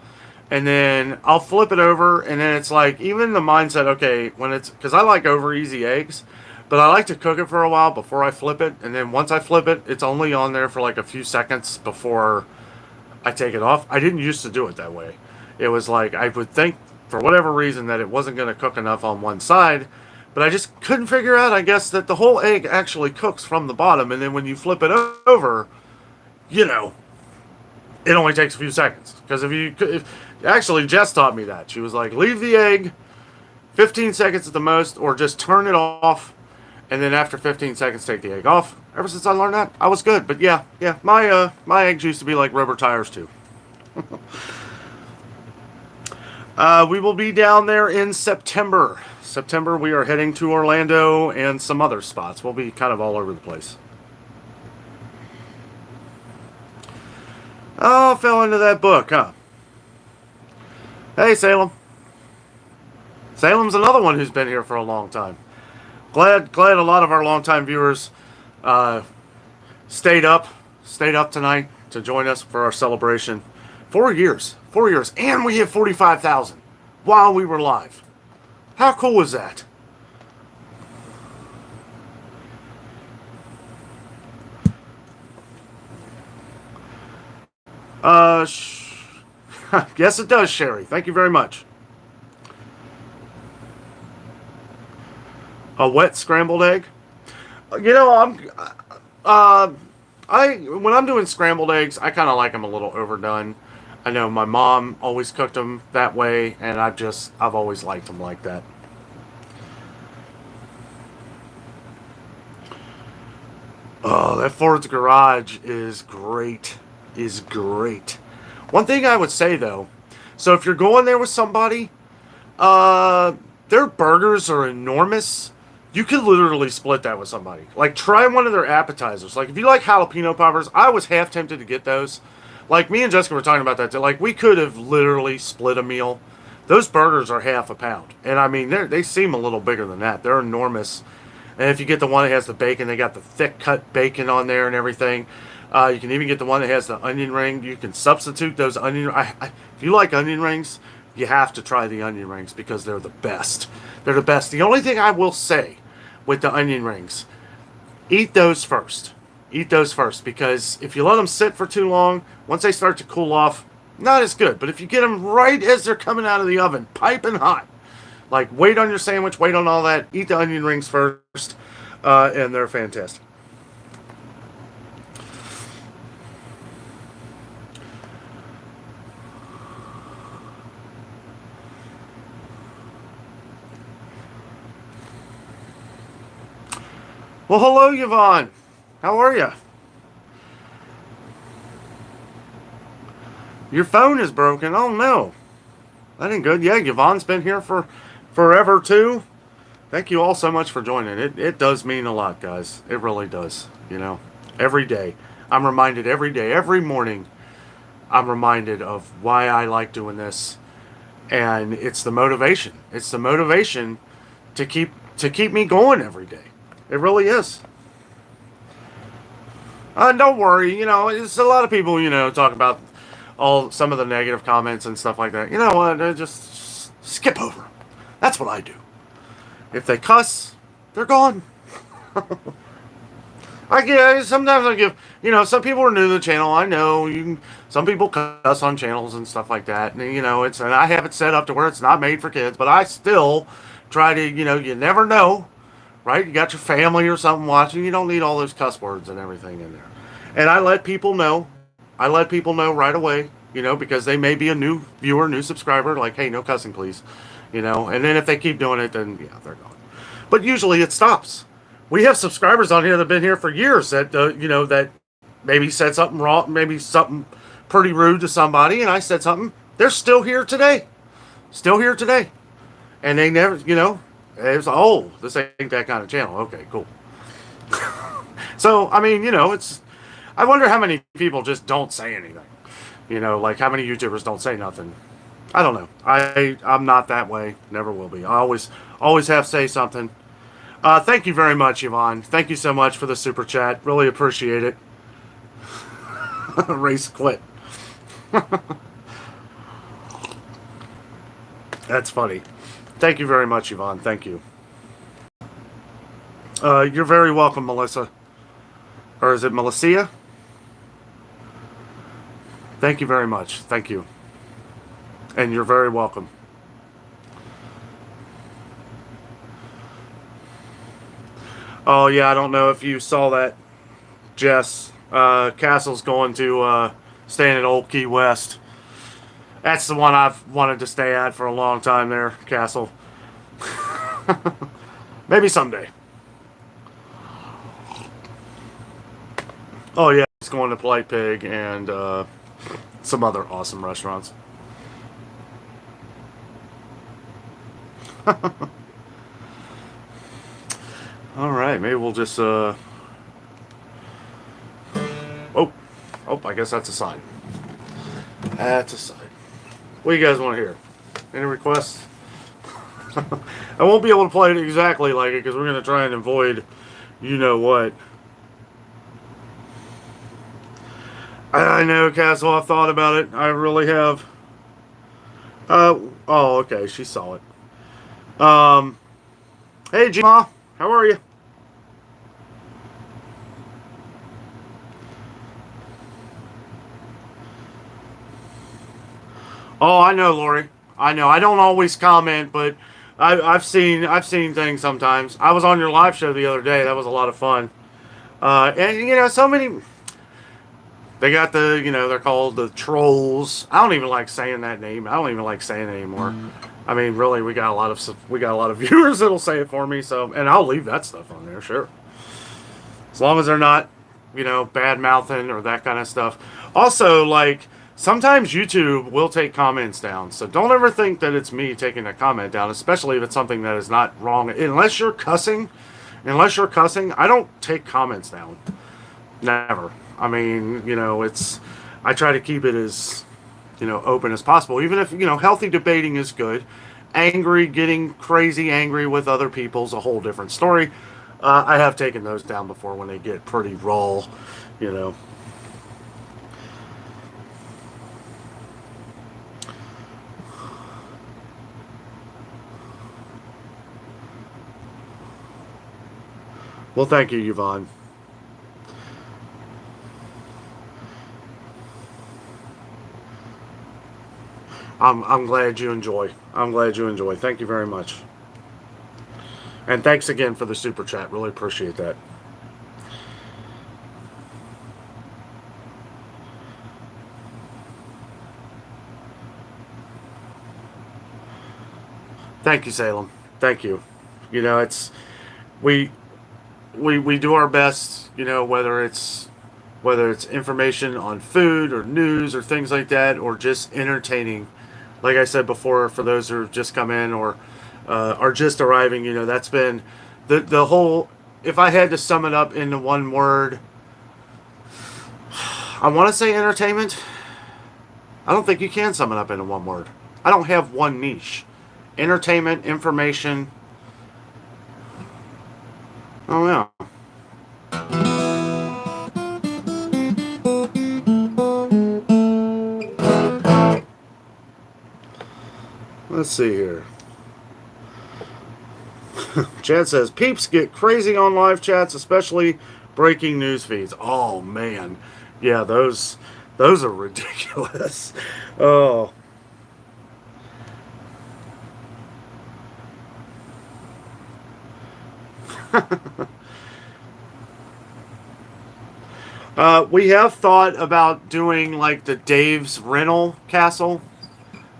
and then I'll flip it over, and then it's like, even the mindset, okay, when it's, because I like over easy eggs, but I like to cook it for a while before I flip it, and then once I flip it, it's only on there for like a few seconds before I take it off. I didn't used to do it that way. It was like, I would think, for whatever reason, that it wasn't going to cook enough on one side, but I just couldn't figure out, I guess, that the whole egg actually cooks from the bottom, and then when you flip it over, you know, it only takes a few seconds. Because actually, Jess taught me that. She was like, leave the egg 15 seconds at the most, or just turn it off, and then after 15 seconds, take the egg off. Ever since I learned that, I was good. But yeah, my eggs used to be like rubber tires too. We will be down there in September. September, we are heading to Orlando and some other spots. We'll be kind of all over the place. Oh, fell into that book, huh? Hey, Salem. Salem's another one who's been here for a long time. Glad a lot of our longtime viewers stayed up tonight to join us for our celebration. 4 years, and we hit 45,000 while we were live. How cool was that? Yes, it does, Sherry. Thank you very much. A wet scrambled egg. You know, when I'm doing scrambled eggs, I kind of like them a little overdone. I know my mom always cooked them that way, and I've always liked them like that. Oh, that Ford's Garage is great. One thing I would say though, so if you're going there with somebody, their burgers are enormous. You could literally split that with somebody. Like, try one of their appetizers. Like, if you like jalapeno poppers, I was half tempted to get those. Like, me and Jessica were talking about that. Like, we could have literally split a meal. Those burgers are half a pound. And, I mean, they seem a little bigger than that. They're enormous. And if you get the one that has the bacon, they got the thick cut bacon on there and everything. You can even get the one that has the onion ring. You can substitute those onion. If you like onion rings, you have to try the onion rings because they're the best. They're the best. The only thing I will say with the onion rings, eat those first. Eat those first, because if you let them sit for too long, once they start to cool off, not as good. But if you get them right as they're coming out of the oven, piping hot, like, wait on your sandwich, wait on all that, eat the onion rings first, and they're fantastic. Well, hello, Yvonne. How are you? Your phone is broken. Oh no, that ain't good. Yeah, Yvonne's been here for forever too. Thank you all so much for joining. It does mean a lot, guys. It really does. Every day. I'm reminded every day, every morning. I'm reminded of why I like doing this, and it's the motivation. It's the motivation to keep me going every day. It really is. Don't worry. It's a lot of people. Talk about all some of the negative comments and stuff like that. You know what? Just skip over 'em. That's what I do. If they cuss, they're gone. Sometimes I give. Some people are new to the channel. I know some people cuss on channels and stuff like that. And and I have it set up to where it's not made for kids, but I still try to. You never know, right? You got your family or something watching. You don't need all those cuss words and everything in there. And I let people know. I let people know right away. Because they may be a new viewer, new subscriber. Like, hey, no cussing, please. And then if they keep doing it, then yeah, they're gone. But usually it stops. We have subscribers on here that have been here for years that that maybe said something wrong, maybe something pretty rude to somebody, and I said something. They're still here today, and they never, it was oh, this ain't that kind of channel. Okay, cool. So I mean, it's. I wonder how many people just don't say anything. Like how many YouTubers don't say nothing. I don't know. I'm not that way. Never will be. I always have to say something. Thank you very much, Yvonne. Thank you so much for the super chat. Really appreciate it. Race quit. That's funny. Thank you very much, Yvonne. Thank you. You're very welcome, Melissa. Or is it Melissa? Thank you very much. Thank you. And you're very welcome. Oh, yeah, I don't know if you saw that, Jess. Castle's going to staying at Old Key West. That's the one I've wanted to stay at for a long time there, Castle. Maybe someday. Oh, yeah, he's going to Polite Pig and some other awesome restaurants. All right, maybe we'll just oh, I guess that's a sign. That's a sign. What do you guys want to hear? Any requests? I won't be able to play it exactly like it because we're going to try and avoid you know what. I know, Castle. I've thought about it. I really have. Oh, okay. She saw it. Hey, G-Ma. How are you? Oh, I know, Lori. I know. I don't always comment, but I've seen things sometimes. I was on your live show the other day. That was a lot of fun. And so many. They got they're called the trolls. I don't even like saying that name. I don't even like saying it anymore. I mean, really, we got a lot of viewers that'll say it for me. So, and I'll leave that stuff on there, sure, as long as they're not, bad mouthing or that kind of stuff. Also, like sometimes YouTube will take comments down, so don't ever think that it's me taking a comment down, especially if it's something that is not wrong. Unless you're cussing, I don't take comments down. Never. I mean, I try to keep it as, open as possible. Even if, healthy debating is good. Getting crazy angry with other people is a whole different story. I have taken those down before when they get pretty raw, you know. Well, thank you, Yvonne. I'm glad you enjoy. I'm glad you enjoy. Thank you very much. And thanks again for the super chat. Really appreciate that. Thank you, Salem. Thank you. It's we we do our best, you know, whether it's information on food or news or things like that, or just entertaining. Like I said before, for those who have just come in or are just arriving, you know, that's been the whole. If I had to sum it up into one word, I want to say entertainment. I don't think you can sum it up into one word. I don't have one niche. Entertainment, information. Oh yeah. Let's see here. Chad says, peeps get crazy on live chats, especially breaking news feeds. Oh man. Yeah, those are ridiculous. Oh. We have thought about doing like the Dave's Rental Castle.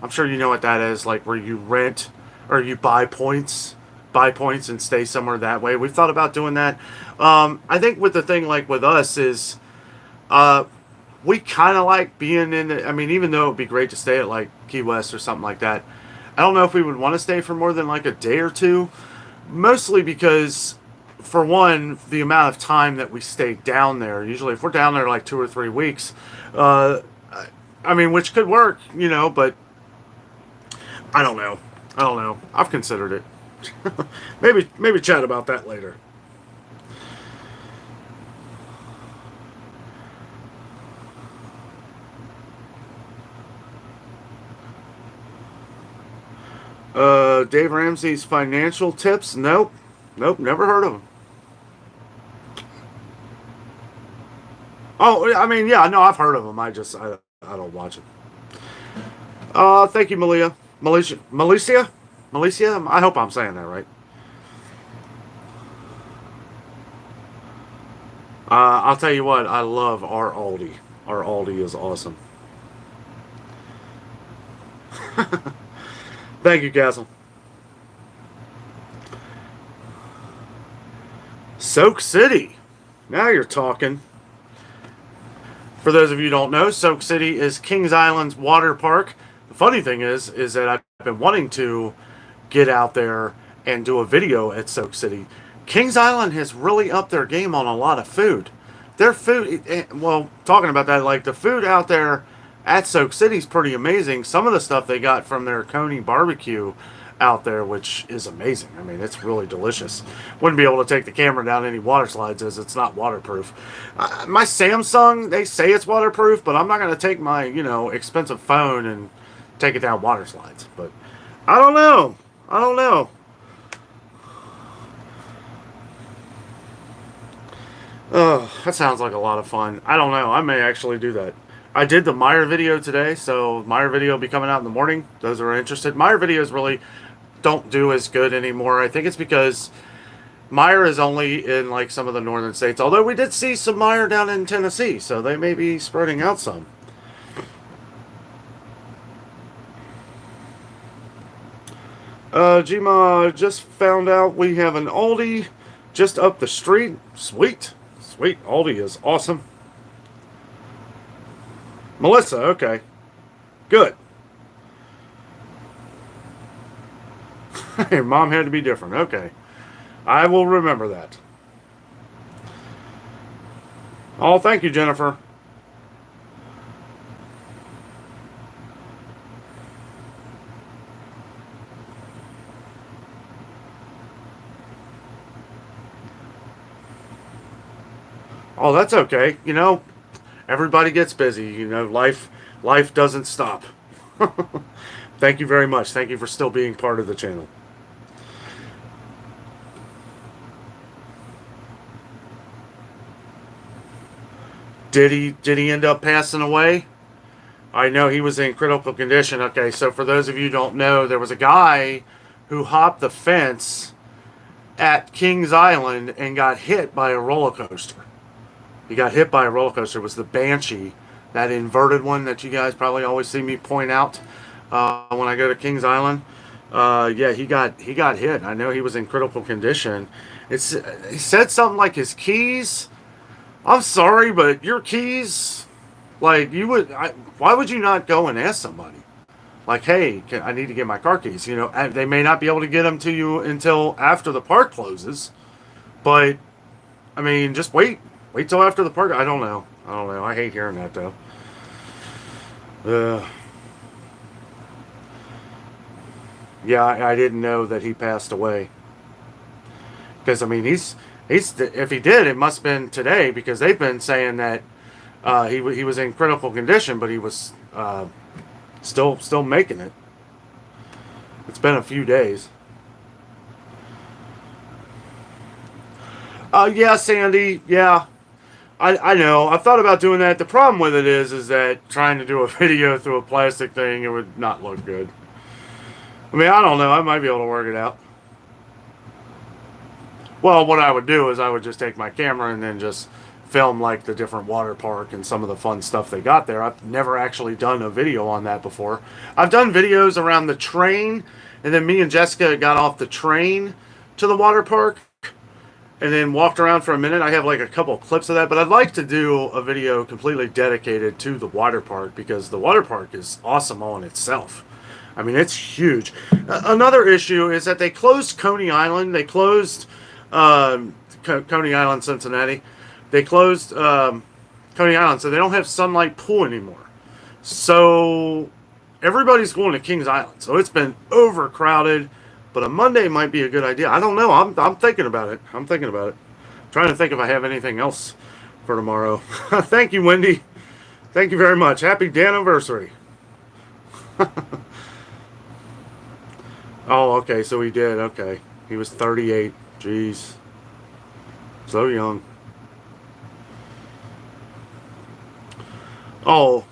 I'm sure you know what that is, like where you rent or you buy points and stay somewhere that way. We've thought about doing that. I think with the thing like with us is uh, we kind of like being in the, I mean, even though it would be great to stay at like Key West or something like that, I don't know if we would want to stay for more than like a day or two. Mostly because, for one, the amount of time that we stay down there. Usually, if we're down there like 2 or 3 weeks, uh, I mean, which could work, you know, but I don't know. I don't know. I've considered it. Maybe chat about that later. Dave Ramsey's financial tips? Nope. Nope, never heard of him. Oh, I mean, yeah, no, I've heard of him. I don't watch him. Thank you, Malia. Milicia? I hope I'm saying that right. I'll tell you what, I love our Aldi. Our Aldi is awesome. Thank you, Castle. Soak City. Now you're talking. For those of you who don't know, Soak City is Kings Island's water park. The funny thing is that I've been wanting to get out there and do a video at Soak City. Kings Island has really upped their game on a lot of food. Their food, well, talking about that, like the food out there at Soak City is pretty amazing. Some of the stuff they got from their Coney barbecue out there, which is amazing. I mean, it's really delicious. Wouldn't be able to take the camera down any water slides as it's not waterproof. My Samsung, they say it's waterproof, but I'm not going to take my, you know, expensive phone and take it down water slides. But I don't know. I don't know. Oh, that sounds like a lot of fun. I don't know. I may actually do that. I did the Meyer video today, so Meyer video will be coming out in the morning. Those who are interested. Meyer videos really don't do as good anymore. I think it's because Meyer is only in like some of the northern states. Although we did see some Meyer down in Tennessee, so they may be spreading out some. Gma just found out we have an Aldi just up the street. Sweet. Sweet. Aldi is awesome. Melissa, okay. Good. Your mom had to be different. Okay. I will remember that. Oh, thank you, Jennifer. Oh, that's okay. You know, everybody gets busy. You know, life doesn't stop. Thank you very much. Thank you for still being part of the channel. Did he end up passing away? I know he was in critical condition. Okay, so for those of you who don't know, there was a guy who hopped the fence at Kings Island and got hit by a roller coaster. He got hit by a roller coaster. It was the Banshee, that inverted one that you guys probably always see me point out when I go to Kings Island. Yeah, he got hit. I know he was in critical condition. He said something like his keys. I'm sorry, but your keys, like why would you not go and ask somebody? Like, hey, I need to get my car keys. They may not be able to get them to you until after the park closes, but I mean, just wait till after the park. I don't know. I hate hearing that though. Uh, yeah, I didn't know that he passed away. Because I mean, he's if he did, it must have been today because they've been saying that he was in critical condition, but he was still making it. It's been a few days. Yeah, Sandy. Yeah, I know. I've thought about doing that. The problem with it is that trying to do a video through a plastic thing, it would not look good. I mean, I don't know. I might be able to work it out. Well, what I would do is I would just take my camera and then just film like the different water park and some of the fun stuff they got there. I've never actually done a video on that before. I've done videos around the train, and then me and Jessica got off the train to the water park and then walked around for a minute. I have like a couple of clips of that, but I'd like to do a video completely dedicated to the water park because the water park is awesome all in itself. I mean, it's huge. Another issue is that they closed Coney Island. They closed Coney Island, Cincinnati. They closed Coney Island, so they don't have Sunlight Pool anymore. So everybody's going to Kings Island. So it's been overcrowded. But a Monday might be a good idea. I don't know. I'm thinking about it. I'm thinking about it. I'm trying to think if I have anything else for tomorrow. Thank you, Wendy. Thank you very much. Happy Dan anniversary. Oh, okay. So he did. Okay. He was 38. Jeez. So young. Oh.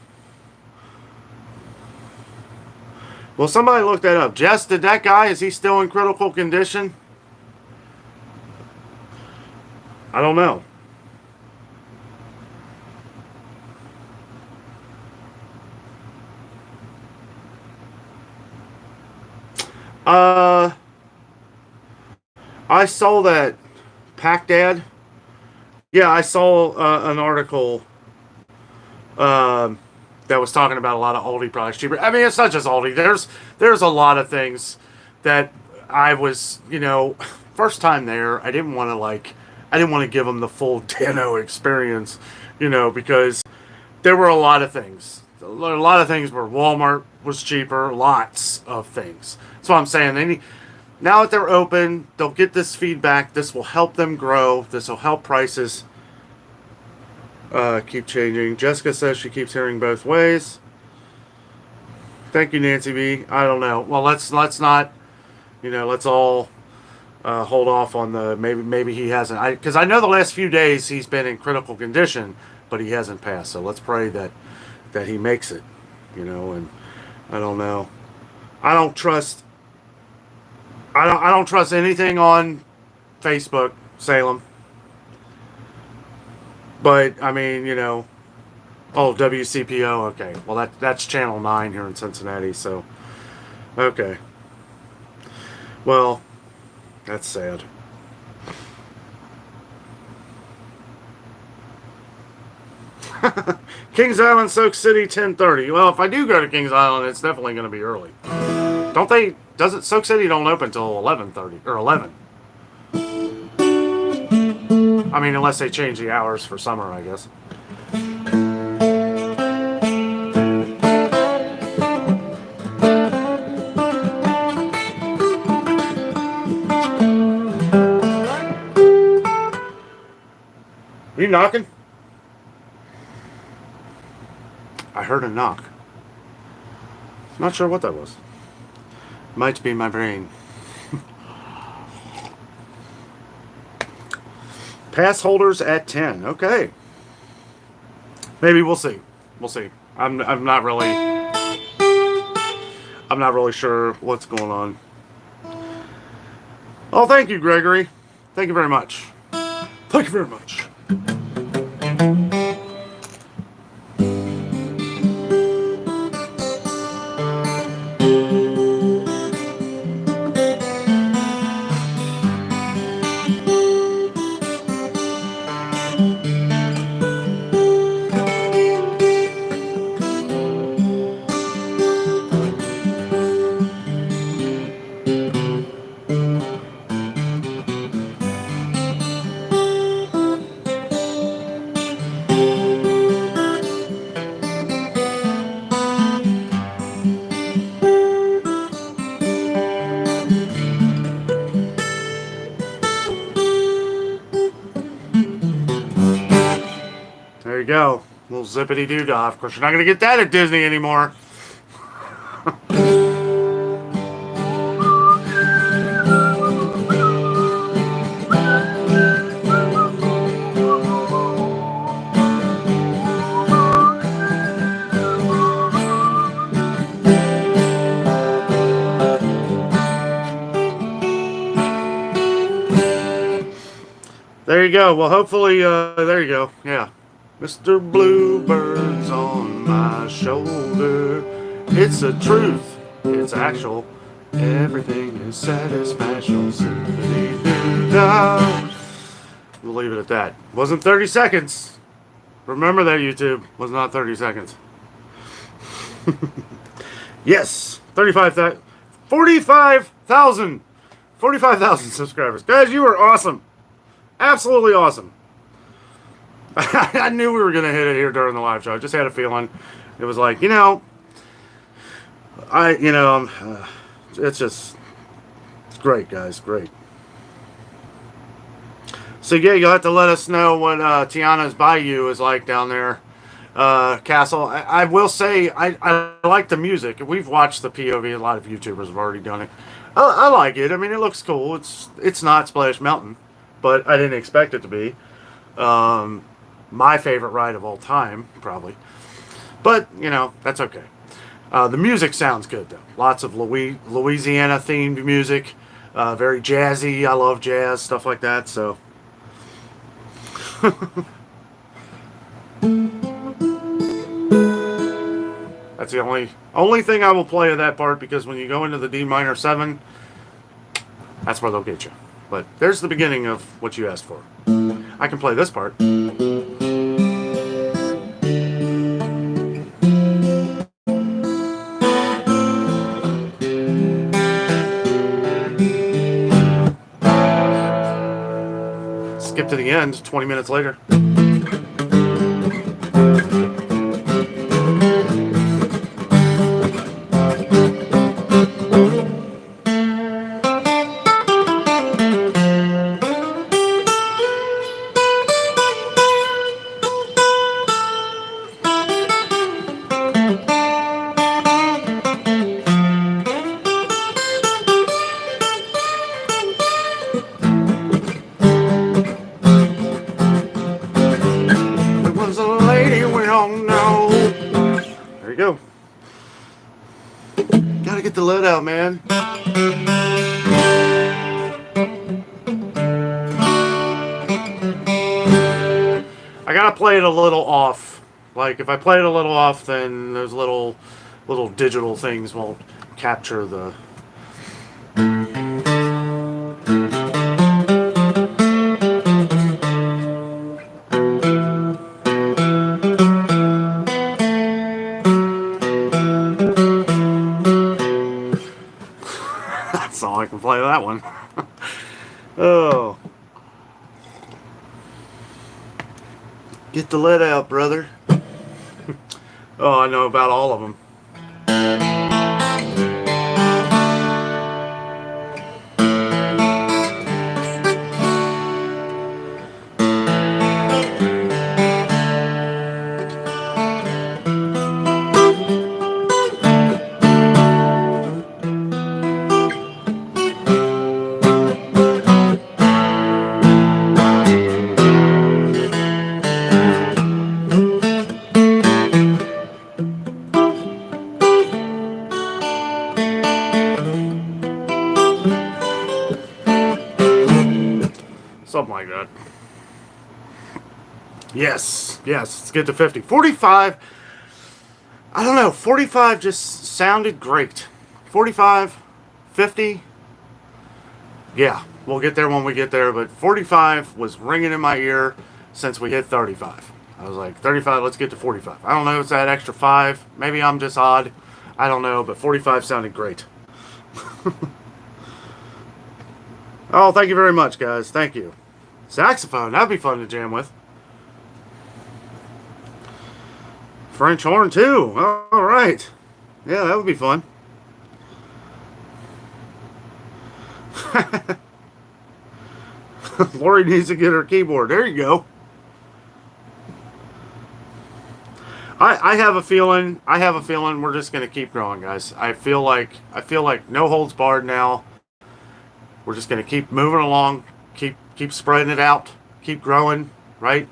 Well, somebody look that up. Jess, did that guy, is he still in critical condition? I don't know. Uh, I saw that Pack Dad. Yeah, I saw an article um, that was talking about a lot of Aldi products cheaper. I mean, it's not just Aldi. There's a lot of things that I was, first time there. I didn't want to give them the full Dano experience, because there were a lot of things. A lot of things where Walmart was cheaper. Lots of things. That's what I'm saying. Now that they're open, they'll get this feedback. This will help them grow. This will help prices keep changing. Jessica says she keeps hearing both ways. Thank you, Nancy B. I don't know. Well, let's not, let's all hold off on the maybe he hasn't. Because I know the last few days he's been in critical condition, but he hasn't passed. So let's pray that he makes it. And I don't know. I don't trust. I don't trust anything on Facebook, Salem. But I mean, oh, WCPO. Okay, well that's Channel 9 here in Cincinnati. So, okay. Well, that's sad. Kings Island, Soak City, 10:30. Well, if I do go to Kings Island, it's definitely going to be early. Don't they? Doesn't Soak City don't open until 11:30 or 11? I mean, unless they change the hours for summer, I guess. Are you knocking? I heard a knock. Not sure what that was. Might be my brain. Pass holders at 10. Okay. Maybe we'll see. We'll see. I'm not really sure what's going on. Oh, thank you, Gregory. Thank you very much. Thank you very much. we go. Little zippity doo dah. Of course, you're not going to get that at Disney anymore. There you go. Well, hopefully, there you go. Yeah. Mr. Bluebird's on my shoulder. It's a truth. It's actual. Everything is satisfaction. We'll leave it at that. Wasn't 30 seconds. Remember that, YouTube. Was not 30 seconds. Yes. 45,000. 45,000. 45,000 subscribers. Guys, you are awesome. Absolutely awesome. I knew we were going to hit it here during the live show. I just had a feeling. It was like, it's just, it's great, guys. Great. So, yeah, you'll have to let us know what Tiana's Bayou is like down there, Castle. I will say, I like the music. We've watched the POV. A lot of YouTubers have already done it. I like it. I mean, it looks cool. It's not Splash Mountain, but I didn't expect it to be. My favorite ride of all time, probably. But, that's okay. The music sounds good, though. Lots of Louisiana-themed music. Very jazzy. I love jazz, stuff like that, so. That's the only thing I will play of that part, because when you go into the D minor 7, that's where they'll get you. But there's the beginning of what you asked for. I can play this part. Skip to the end 20 minutes later. Go. Gotta get the load out, man. I gotta play it a little off. Like, if I play it a little off, then those little digital things won't capture the... That's all I can play that one. Oh. Get the lead out, brother. Oh, I know about all of them. Something like that. Yes, let's get to 50. 45, I don't know, 45 just sounded great. 45, 50, yeah, we'll get there when we get there, but 45 was ringing in my ear since we hit 35. I was like, 35, let's get to 45. I don't know, it's that extra 5. Maybe I'm just odd. I don't know, but 45 sounded great. Oh, thank you very much, guys. Thank you. Saxophone, that'd be fun to jam with. French horn, too. All right. Yeah, that would be fun. Lori needs to get her keyboard. There you go. I have a feeling. I have a feeling we're just gonna keep growing, guys. I feel like no holds barred now. We're just gonna keep moving along, keep spreading it out, keep growing, right?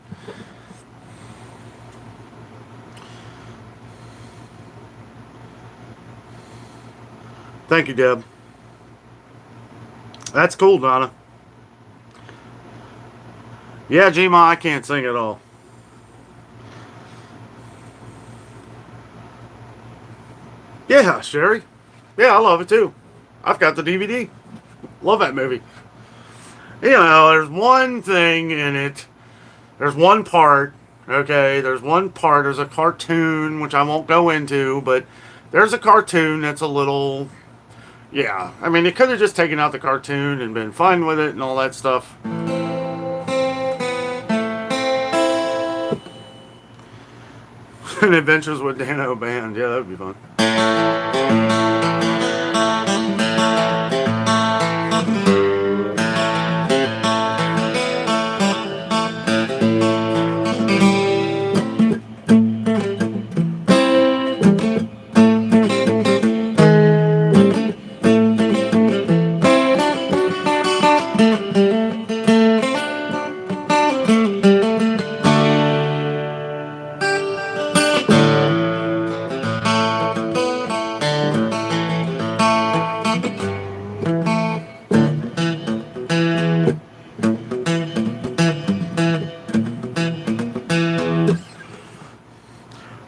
Thank you, Deb. That's cool, Donna. Yeah, Gma, I can't sing at all. Yeah, Sherry. Yeah, I love it too. I've got the DVD. Love that movie. You know, there's one thing in it. There's one part. Okay, there's one part. There's a cartoon, which I won't go into, but there's a cartoon that's a little. Yeah, I mean, it could have just taken out the cartoon and been fine with it and all that stuff. And Adventures with Dano Band. Yeah, that would be fun.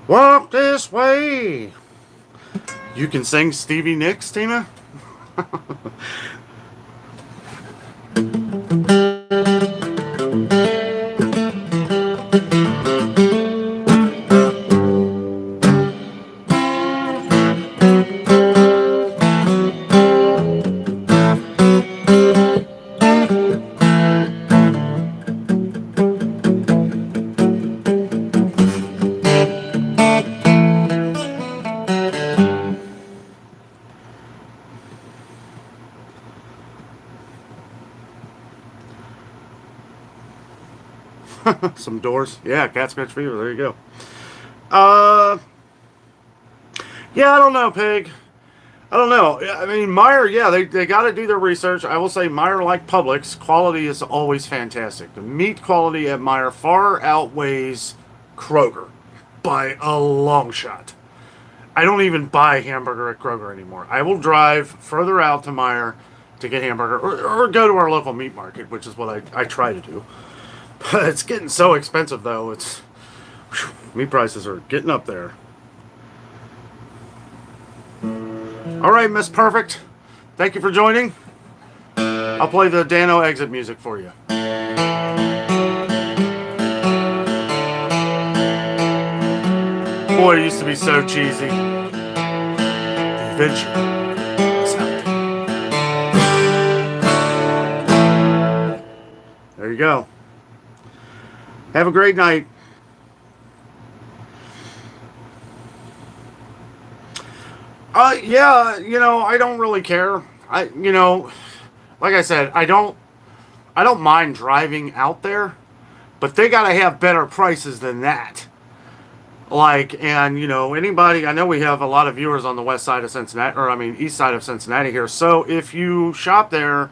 Walk this way. You can sing Stevie Nicks, Tina? Some doors. Yeah, cat scratch fever. There you go. Yeah, I don't know, Pig. I don't know. I mean, Meijer, yeah, they got to do their research. I will say Meijer, like Publix, quality is always fantastic. The meat quality at Meijer far outweighs Kroger by a long shot. I don't even buy hamburger at Kroger anymore. I will drive further out to Meijer to get hamburger or go to our local meat market, which is what I try to do. But it's getting so expensive, though. It's meat prices are getting up there. All right, Miss Perfect. Thank you for joining. I'll play the Dano exit music for you. Boy, it used to be so cheesy. The adventure is out there. There you go. Have a great night. Yeah, you know, I don't really care. Like I said, I don't mind driving out there, but they gotta have better prices than that. Like, and anybody, I know we have a lot of viewers on the west side of Cincinnati, or I mean, east side of Cincinnati here. So if you shop there,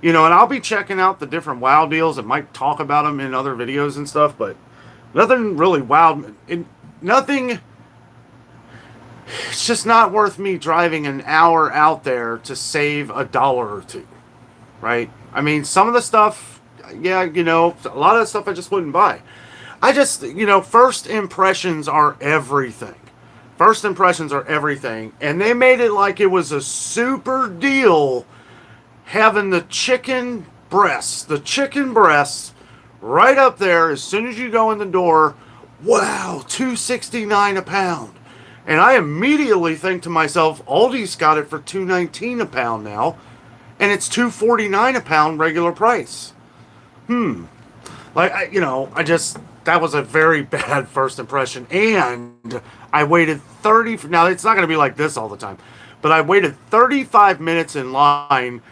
and I'll be checking out the different WOW deals and might talk about them in other videos and stuff, but nothing really WOW, nothing. It's just not worth me driving an hour out there to save $1 or $2, right? I mean, some of the stuff, yeah, a lot of the stuff I just wouldn't buy. I just, first impressions are everything. First impressions are everything. And they made it like it was a super deal having the chicken breasts right up there as soon as you go in the door. Wow, $2.69 a pound. And I immediately think to myself, Aldi's got it for $2.19 a pound now, and it's $2.49 a pound regular price. Like, that was a very bad first impression. And I waited now it's not going to be like this all the time, but I waited 35 minutes in line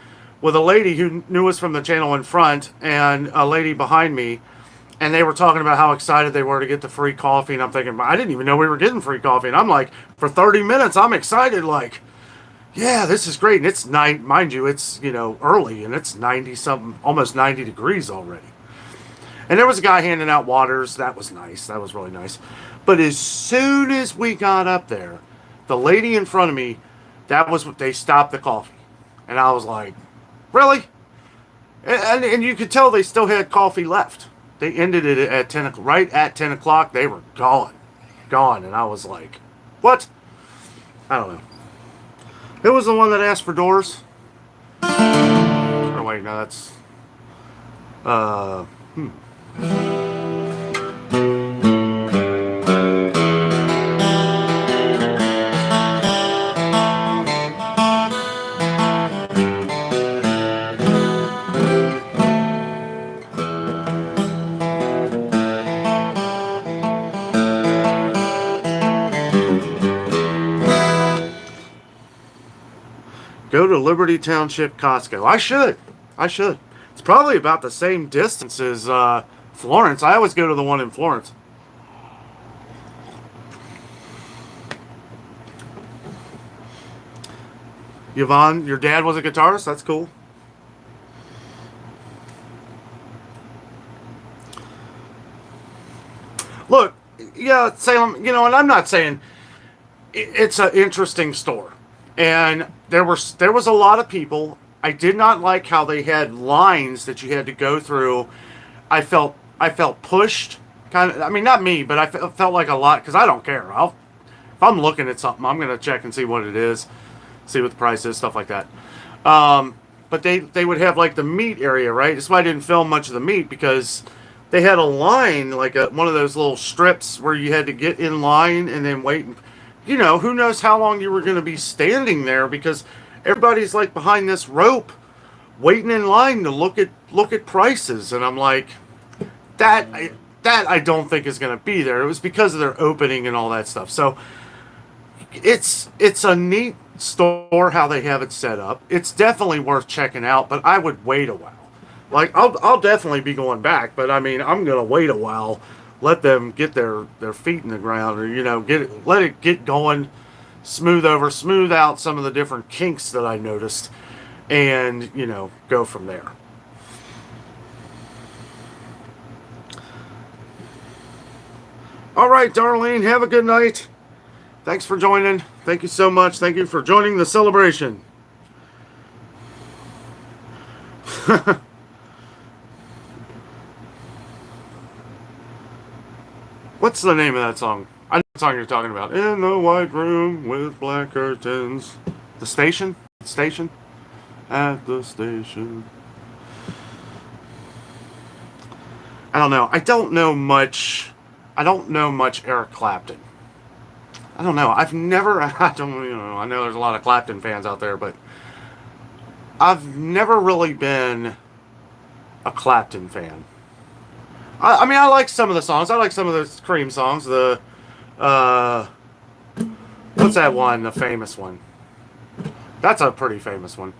with a lady who knew us from the channel in front and a lady behind me. And they were talking about how excited they were to get the free coffee. And I'm thinking, I didn't even know we were getting free coffee. And I'm like, for 30 minutes, I'm excited. Like, yeah, this is great. And it's mind you, it's, early and it's 90 something, almost 90 degrees already. And there was a guy handing out waters. That was nice. That was really nice. But as soon as we got up there, the lady in front of me, that was what they stopped the coffee. And I was like, really? And you could tell they still had coffee left. They ended it at 10 o'clock. Right at 10 o'clock, they were gone. Gone. And I was like, what? I don't know. Who was the one that asked for doors? Oh, wait, no, that's... Go to Liberty Township Costco. I should. It's probably about the same distance as Florence. I always go to the one in Florence. Yvonne, your dad was a guitarist? That's cool. Look, yeah, Salem, and I'm not saying it's an interesting store. And there was a lot of people. I did not like how they had lines that you had to go through. I felt pushed, kind of. I mean, not me, but I felt like a lot, because I don't care. If I'm looking at something, I'm gonna check and see what it is, see what the price is, stuff like that. But they would have like the meat area, right? That's why I didn't film much of the meat, because they had a line, like one of those little strips where you had to get in line and then wait. Who knows how long you were going to be standing there, because everybody's like behind this rope waiting in line to look at prices. And I'm like, that I don't think is going to be there. It was because of their opening and all that stuff. So it's a neat store how they have it set up. It's definitely worth checking out, but I would wait a while. Like, I'll definitely be going back, but I mean, I'm going to wait a while. Let them get their feet in the ground, or let it get going, smooth out some of the different kinks that I noticed, and go from there. All right, Darlene, have a good night. Thanks for joining. Thank you so much. Thank you for joining the celebration. What's the name of that song? I know what song you're talking about. In the white room with black curtains. The station? Station? At the station. I don't know. I don't know much Eric Clapton. I don't know. I know there's a lot of Clapton fans out there, but I've never really been a Clapton fan. I mean, I like some of the songs. I like some of the Cream songs. The, what's that one? The famous one. That's a pretty famous one.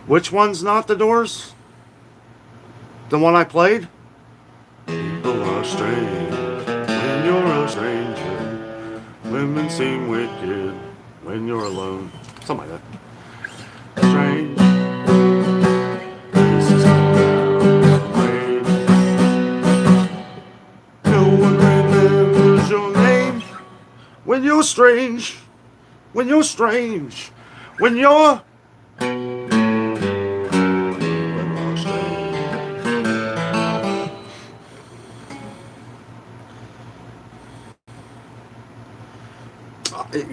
Which one's not the Doors? The one I played? People are strange when you're a stranger. Women seem wicked when you're alone. Something like that. Strange places away. No one remembers your name when you're strange. When you're strange. When you're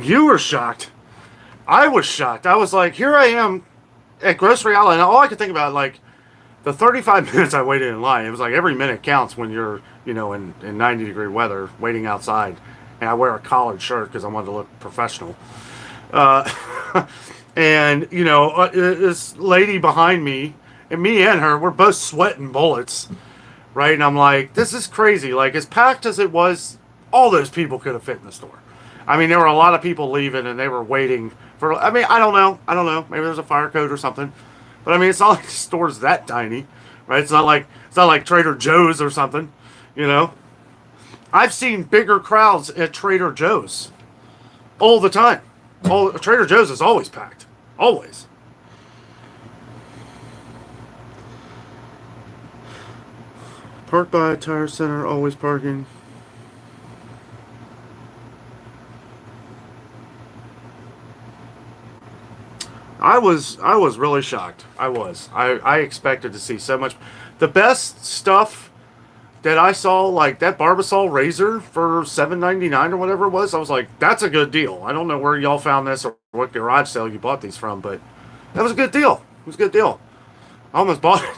You were shocked. I was shocked. I was like, here I am at Grocery Outlet, and all I could think about, like, the 35 minutes I waited in line, it was like every minute counts when you're, in 90-degree weather, waiting outside. And I wear a collared shirt because I wanted to look professional. And, this lady behind me, and me and her, we're both sweating bullets, right? And I'm like, this is crazy. Like, as packed as it was, all those people could have fit in the store. I mean, there were a lot of people leaving, and they were waiting for. I mean, I don't know. I don't know. Maybe there's a fire code or something. But I mean, it's not like the store's that tiny, right? It's not like Trader Joe's or something, you know. I've seen bigger crowds at Trader Joe's all the time. Trader Joe's is always packed, always. Park by a tire center, always parking. I was really shocked. I expected to see so much. The best stuff that I saw, like that Barbasol razor for $7.99 or whatever it was, I was like, that's a good deal. I don't know where y'all found this or what garage sale you bought these from, but that was a good deal. It was a good deal. I almost bought it.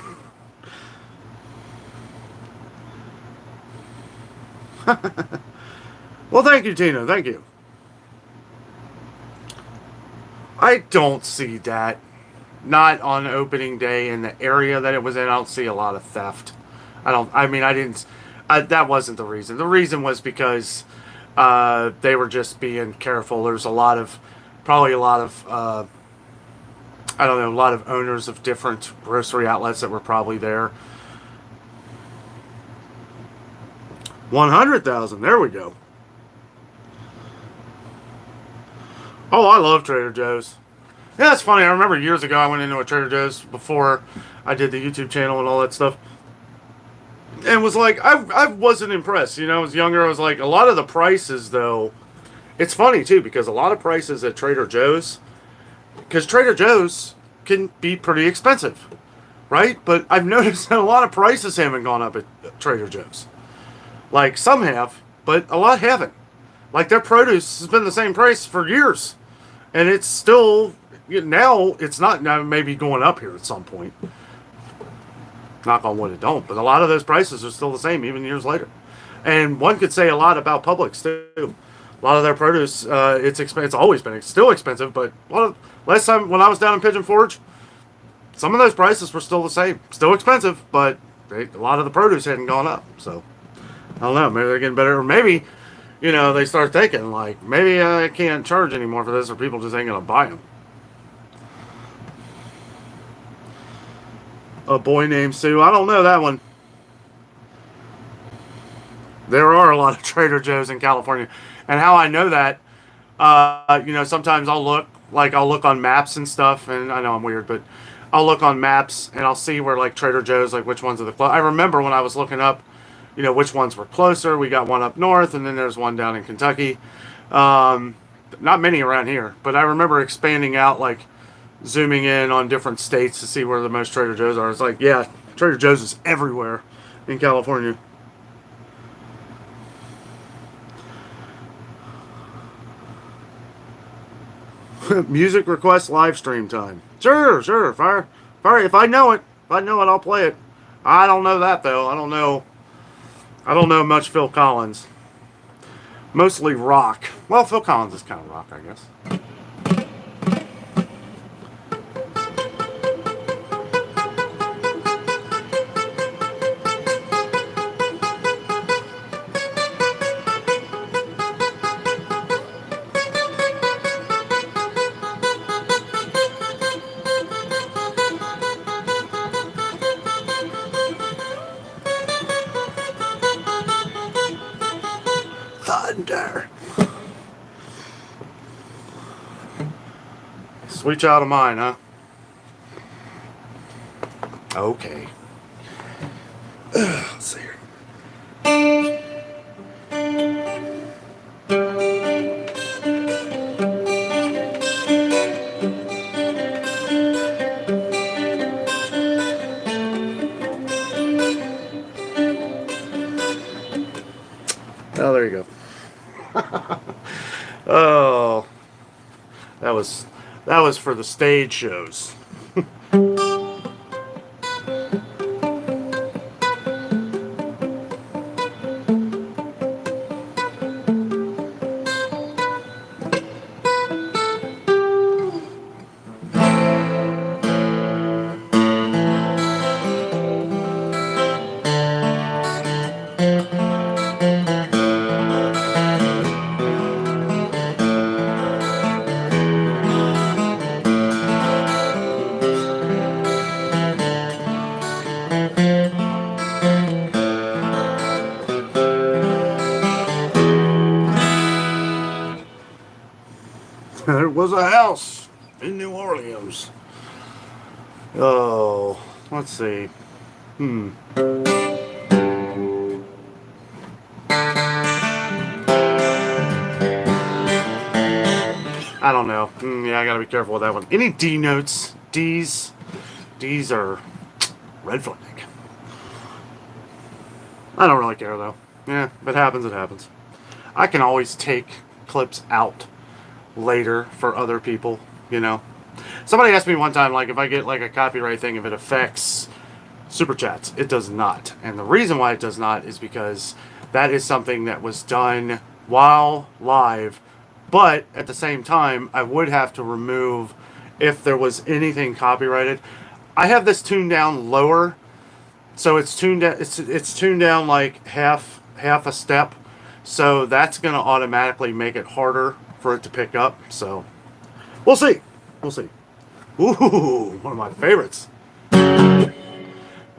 Well, thank you, Tina. Thank you. I don't see that. Not on opening day in the area that it was in. I don't see a lot of theft. I don't. I mean, I didn't. That wasn't the reason. The reason was because they were just being careful. There's probably a lot of, I don't know, a lot of owners of different grocery outlets that were probably there. 100,000. There we go. Oh, I love Trader Joe's. Yeah, it's funny. I remember years ago I went into a Trader Joe's before I did the YouTube channel and all that stuff, and was like, I wasn't impressed. You know, I was younger. I was like, a lot of the prices though. It's funny too because a lot of prices at Trader Joe's, because Trader Joe's can be pretty expensive, right? But I've noticed that a lot of prices haven't gone up at Trader Joe's. Like some have, but a lot haven't. Like their produce has been the same price for years, and it's still now. It's not now. Maybe going up here at some point. Knock on wood, it don't. But a lot of those prices are still the same even years later. And one could say a lot about Publix too. A lot of their produce, it's always been still expensive, but last time when I was down in Pigeon Forge, some of those prices were still the same, still expensive, but a lot of the produce hadn't gone up. So I don't know. Maybe they're getting better, or maybe they start thinking like maybe I can't charge anymore for this, or people just ain't gonna buy them. A boy named Sue. I don't know that one. There are a lot of Trader Joe's in California, and how I know that, sometimes I'll look on maps and stuff, and I know I'm weird, but I'll look on maps and I'll see where like Trader Joe's, like which ones are the close. I remember when I was looking up, which ones were closer. We got one up north, and then there's one down in Kentucky. Not many around here, but I remember expanding out, like zooming in on different states to see where the most Trader Joe's are. It's like, yeah, Trader Joe's is everywhere in California. Music request live stream time. Sure. Fire. If I know it, I'll play it. I don't know that though. I don't know much Phil Collins. Mostly rock. Well, Phil Collins is kind of rock, I guess. Thunder. Sweet child of mine, huh? Okay. Let's see here. Oh, there you go. Oh, that was for the stage shows. house in New Orleans. Oh, let's see. I don't know. Yeah, I gotta be careful with that one. Any D notes? D's are red flag. I don't really care though. Yeah, if it happens, it happens. I can always take clips out later for other people, you know. Somebody asked me one time, like, if I get like a copyright thing, if it affects super chats. It does not. And the reason why it does not is because that is something that was done while live, but at the same time, I would have to remove if there was anything copyrighted. I have this tuned down lower, so it's tuned down. It's tuned down like half a step, so that's going to automatically make it harder for it to pick up. So we'll see. We'll see. Ooh, one of my favorites. Oh,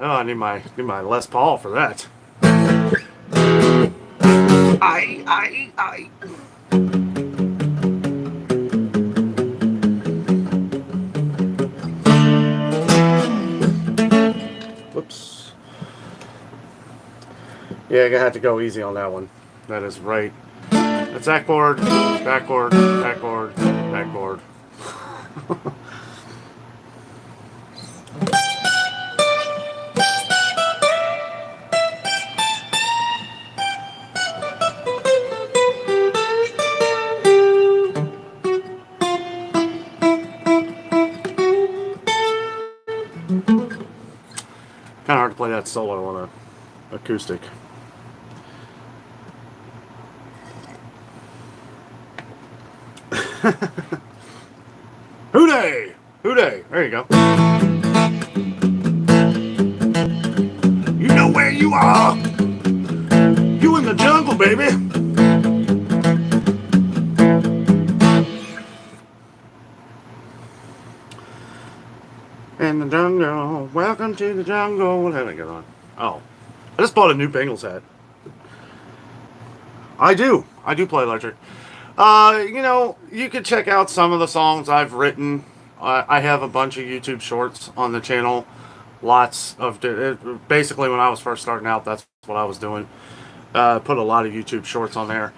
I need my Les Paul for that. I. Whoops. Yeah, I gotta have to go easy on that one. That is right. That's that chord, that chord, that chord, that chord. Kind of hard to play that solo on a acoustic. Hooday! Hooday! There you go. You know where you are. You in the jungle, baby. In the jungle, welcome to the jungle. What had I got on? Oh, I just bought a new Bengals hat. I do play electric. You know, you could check out some of the songs I've written. I have a bunch of YouTube shorts on the channel. Lots of, basically when I was first starting out, that's what I was doing. Put a lot of YouTube shorts on there.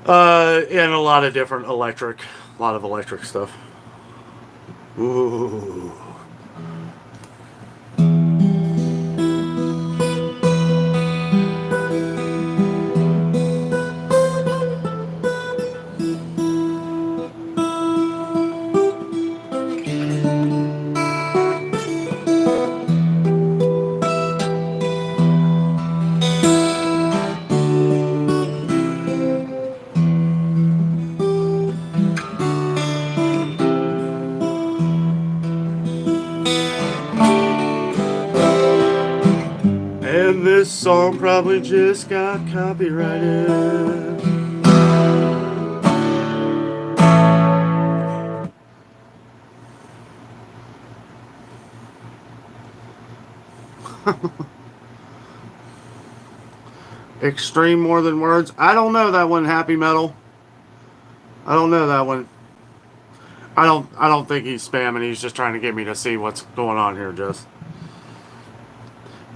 And a lot of different electric stuff. Ooh. And this song probably just got copyrighted. Extreme more than words. I don't know that one, Happy Metal. I don't know that one. I don't think he's spamming. He's just trying to get me to see what's going on here, just.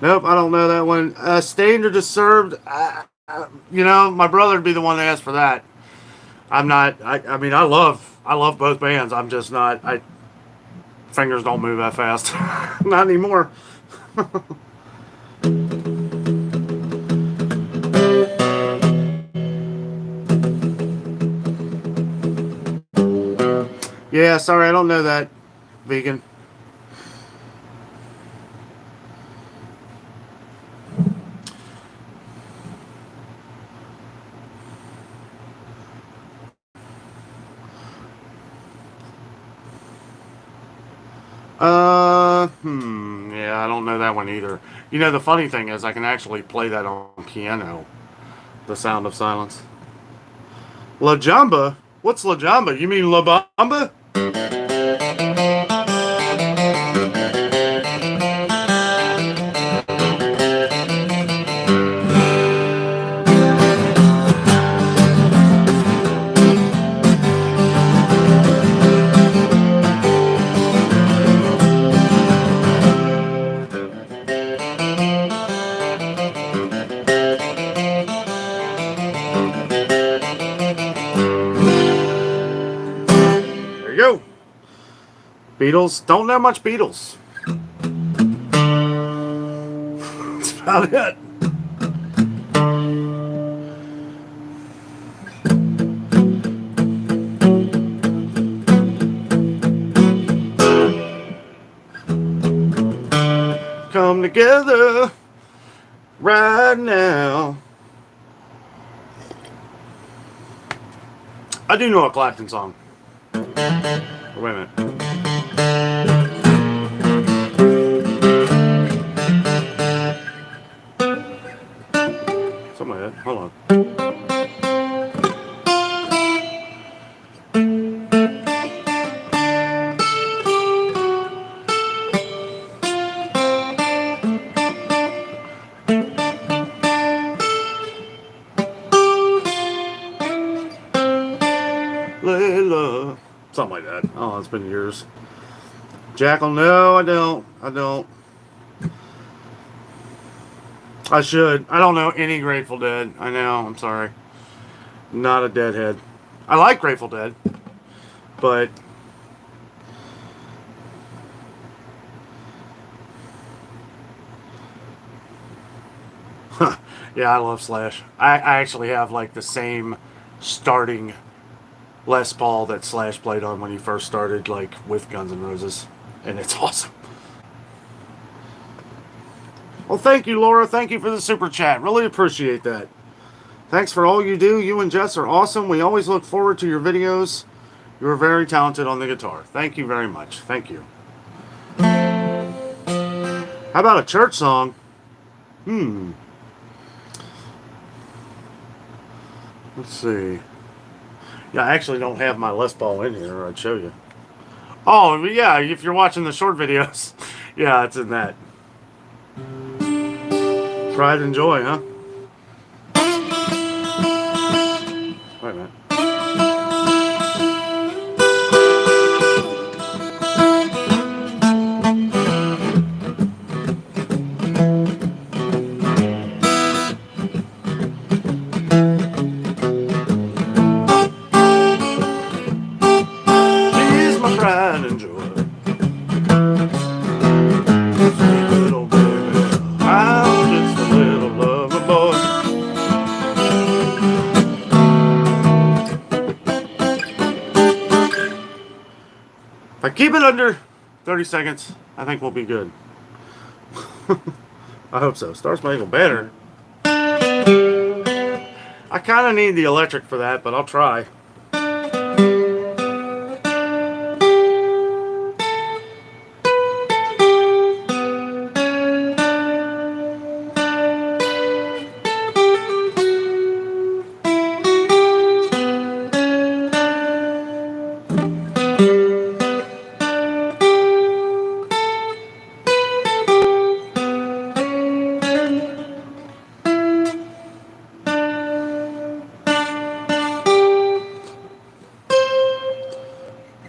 Nope, I don't know that one. Stained or Disturbed. You know, my brother would be the one to ask for that. I'm not. I mean, I love both bands. I'm just not. Fingers don't move that fast. Not anymore. Yeah, sorry, I don't know that, vegan. Yeah, I don't know that one either. You know, the funny thing is I can actually play that on piano. The Sound of Silence. La Jamba? What's La Jamba? You mean La Bamba? Beatles? Don't know much Beatles. That's about it. Come together right now. I do know a Clapton song. Wait a minute. Something like that. Hold on. Layla. Something like that. Oh, it's been years. Jackal, no, I don't. I should. I don't know any Grateful Dead. I know. I'm sorry. Not a Deadhead. I like Grateful Dead, but yeah, I love Slash. I actually have like the same starting Les Paul that Slash played on when he first started, like with Guns N' Roses, and it's awesome. Well, thank you, Laura. Thank you for the super chat. Really appreciate that. Thanks for all you do. You and Jess are awesome. We always look forward to your videos. You are very talented on the guitar. Thank you very much. Thank you. How about a church song? Let's see. Yeah, I actually don't have my Les Paul in here. I'd show you. Oh, yeah, if you're watching the short videos. Yeah, it's in that. Pride and Joy, huh? Wait a minute. She's my pride and joy. Sweet little baby. I'm just a little lover boy. If I keep it under 30 seconds, I think we'll be good. I hope so. Star Spangled Banner. I kind of need the electric for that, but I'll try.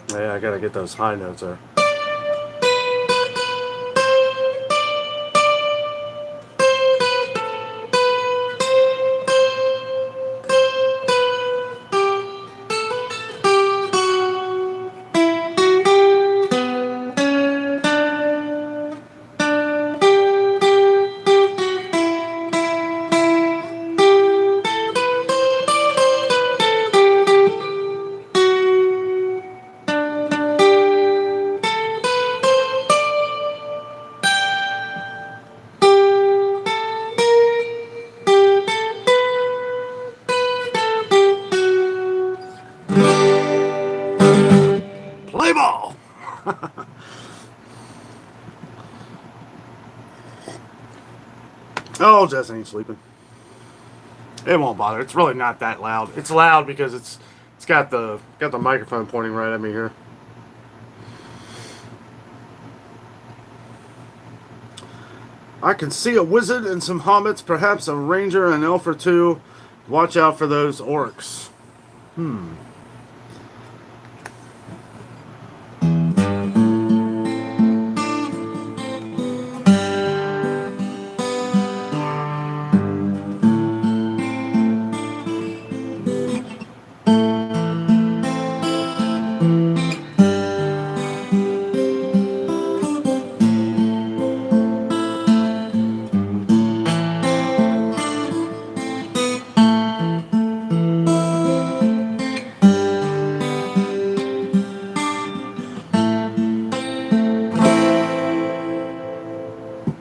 Yeah, I gotta get those high notes there. Play ball! Oh, Jess ain't sleeping. It won't bother. It's really not that loud. It's loud because it's got the microphone pointing right at me here. I can see a wizard and some hobbits, perhaps a ranger and an elf or two. Watch out for those orcs.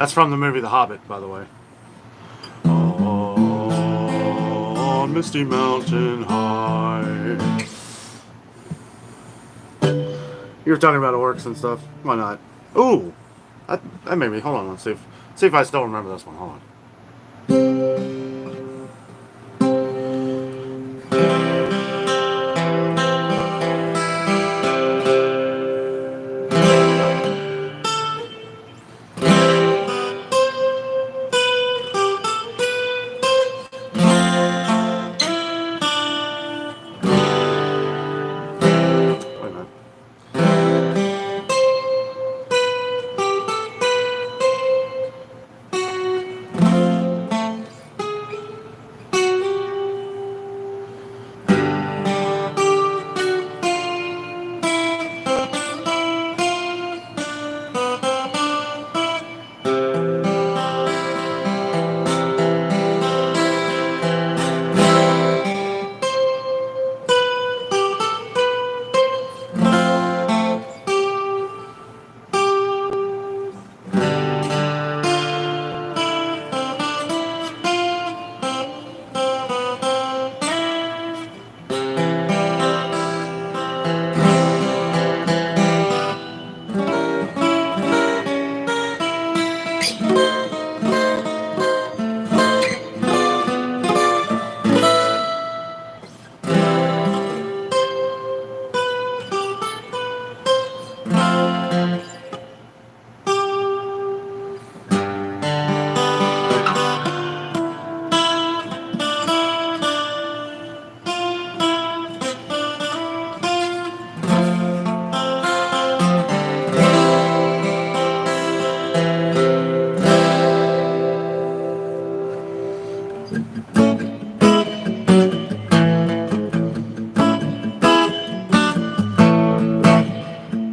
That's from the movie The Hobbit, by the way. On Misty Mountain High. You were talking about orcs and stuff. Why not? Ooh, that made me. Hold on, let's see if I still remember this one. Hold on. Wait a minute.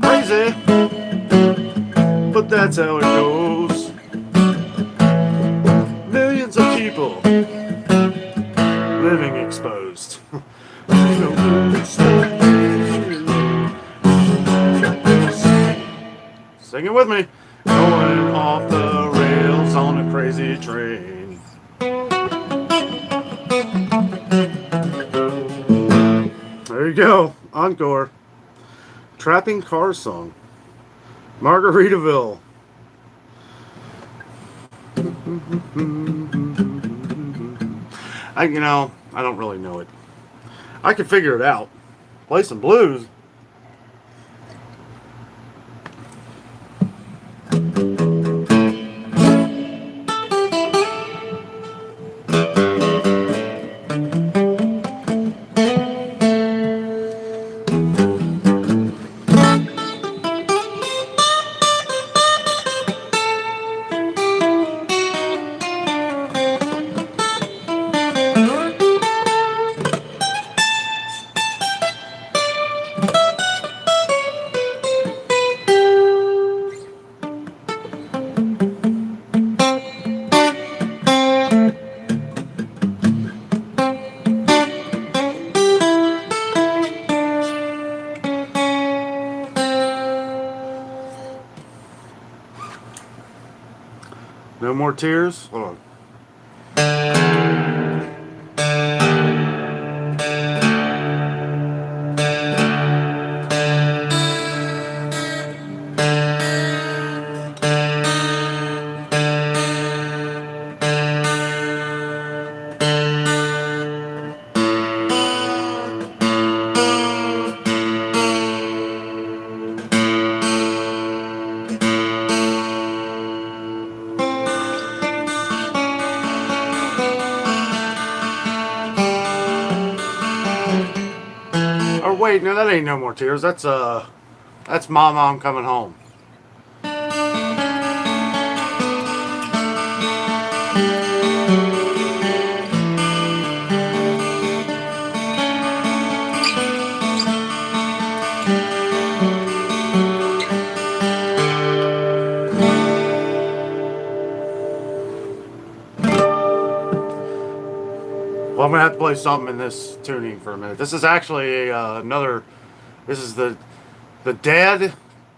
Crazy, but that's how it goes. Millions of people living exposed. Sing it with me. Going off the rails on a crazy train. There you go. Encore. Trapping Car Song. Margaritaville. I don't really know it. I can figure it out. Play some blues. No more tears? Hold on. Or wait, no, that ain't No More Tears. That's My Mom Coming Home. Well, I'm gonna have to play something in this tuning for a minute. This is actually another. This is the Dag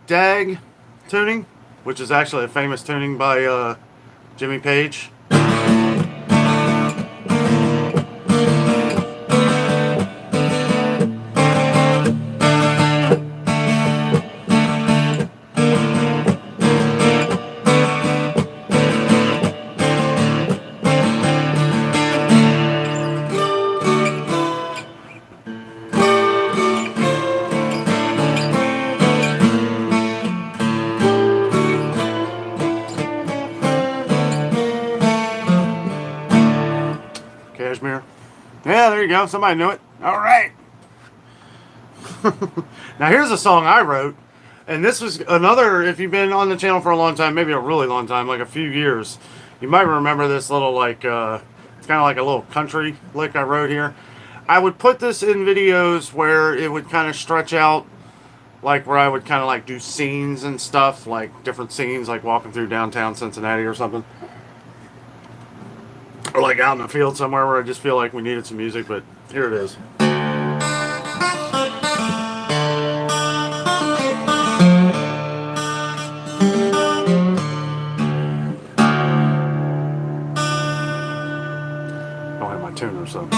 tuning. which is actually a famous tuning by Jimmy Page. Cashmere. Yeah, there you go. Somebody knew it. All right. Now here's a song I wrote, and this was another. If you've been on the channel for a long time, maybe a really long time, like a few years, you might remember this little it's kind of like a little country lick I wrote here. I would put this in videos where it would kind of stretch out, like where I would kind of like do scenes and stuff, like different scenes, like walking through downtown Cincinnati or something. Or like out in the field somewhere where I just feel like we needed some music, but here it is. Don't have my tune or something.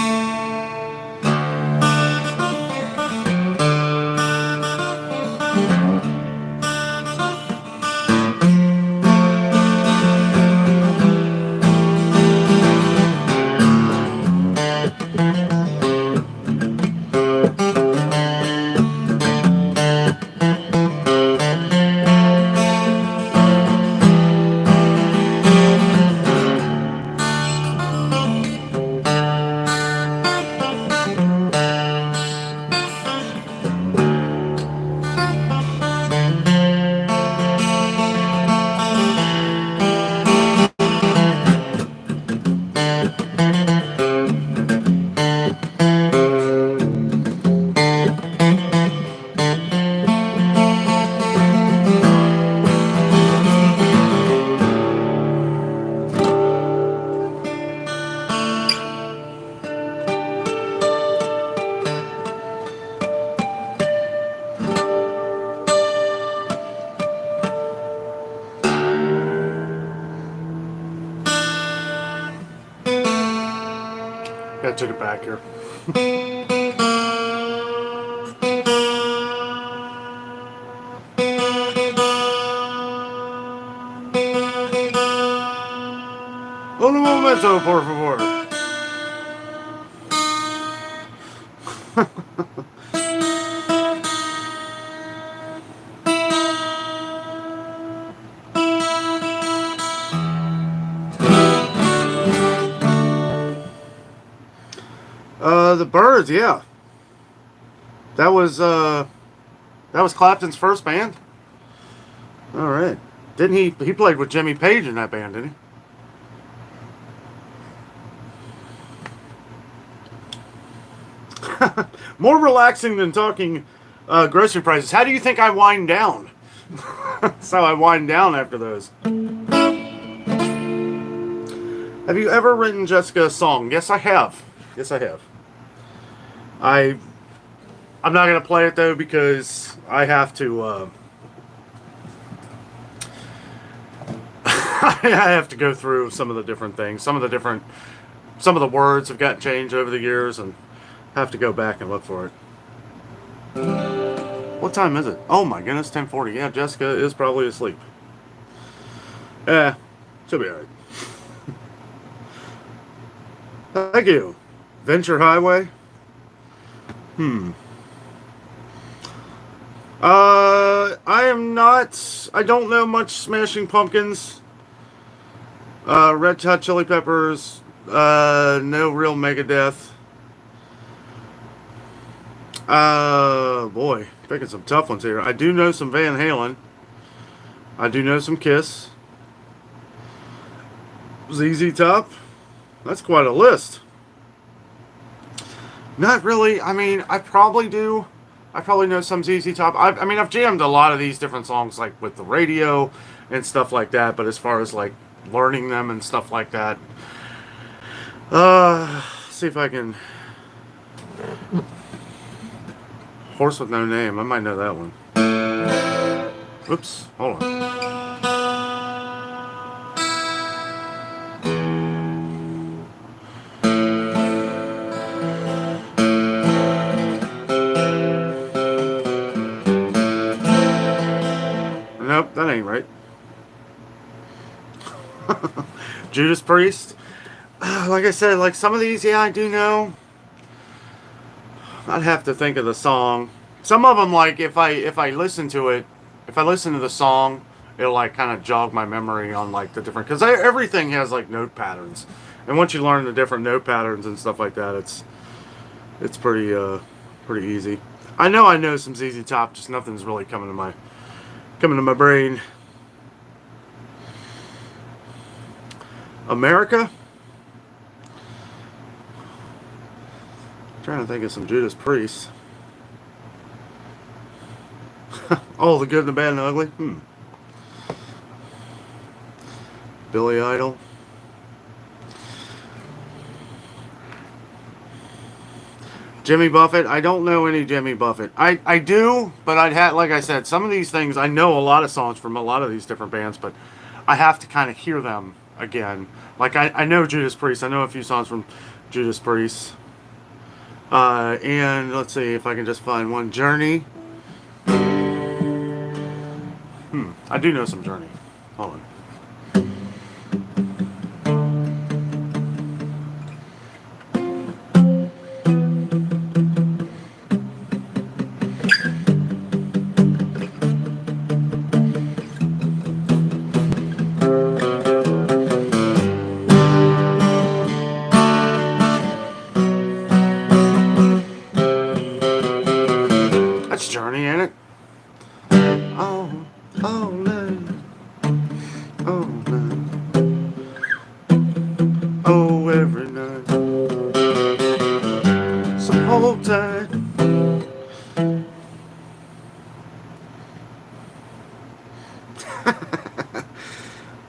I took it back here. Un momento, por favor. The Birds, yeah. That was Clapton's first band. All right. Didn't he played with Jimmy Page in that band, didn't he? More relaxing than talking grocery prices. How do you think I wind down? That's how I wind down after those. Have you ever written Jessica a song? Yes, I have. Yes, I have. I'm not going to play it, though, because I have to... I have to go through some of the different things. Some of the words have gotten changed over the years, and have to go back and look for it. What time is it? Oh my goodness, 10:40. Yeah, Jessica is probably asleep. Yeah, she'll be alright. Thank you. Venture Highway. I don't know much Smashing Pumpkins. Red Hot Chili Peppers. No real Megadeth. Boy, picking some tough ones here. I do know some Van Halen. I do know some Kiss. ZZ Top. That's quite a list. Not really. I mean, I probably do. I probably know some ZZ Top. I mean, I've jammed a lot of these different songs, like with the radio and stuff like that. But as far as like learning them and stuff like that, see if I can. Horse with No Name. I might know that one. Oops. Hold on. Nope, that ain't right. Judas Priest. Like I said, like some of these, yeah, I do know. I'd have to think of the song. Some of them, like if I listen to it, if I listen to the song, it'll like kind of jog my memory on like the different, because everything has like note patterns, and once you learn the different note patterns and stuff like that, it's pretty easy. I know some ZZ Top, just nothing's really coming to my brain. America. Trying to think of some Judas Priest. Oh, the good, the bad, and the ugly. Billy Idol. Jimmy Buffett. I don't know any Jimmy Buffett. I do, but I'd have, like I said, some of these things, I know a lot of songs from a lot of these different bands, but I have to kind of hear them again. Like I know Judas Priest. I know a few songs from Judas Priest. And let's see if I can just find one. Journey. I do know some Journey. Hold on. That's Journey, ain't it? Oh, oh, no. Oh, no. Oh, every night. So hold tight.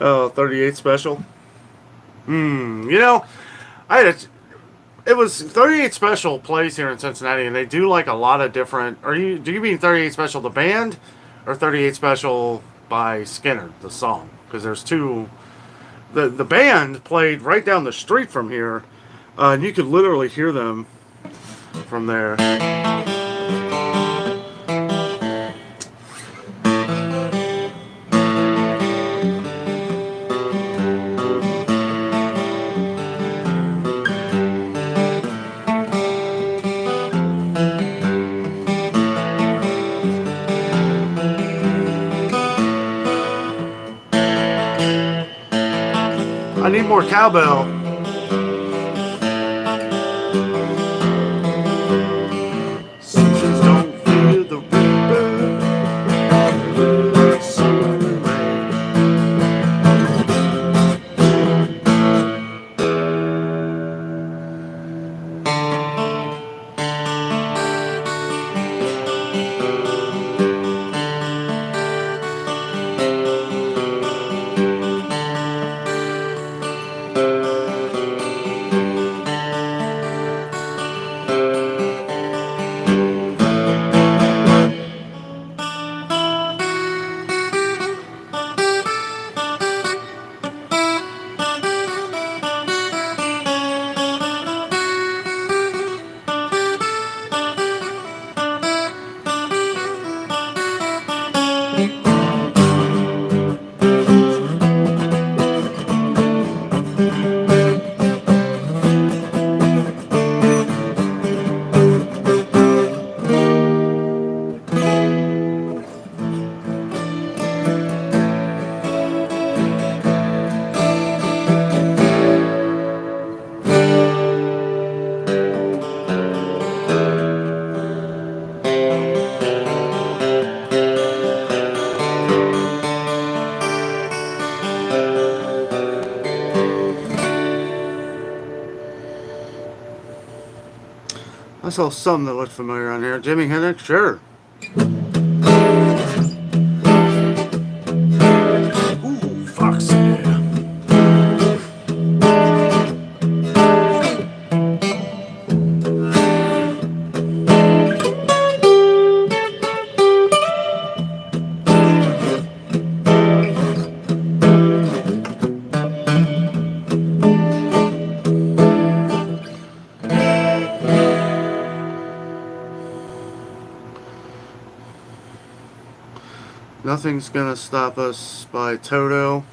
Oh, 38 Special. You know, I had it was 38 Special plays here in Cincinnati, and they do like a lot of different. Do you mean 38 Special the band, or 38 Special by Skinner the song? Because there's two. The band played right down the street from here, and you could literally hear them from there. I need more cowbell. Seasons don't feel the river. Summer rain. I saw some that looked familiar on here. Jimi Hendrix, sure. Ooh, Fox, yeah. Nothing's Gonna Stop Us by Toto.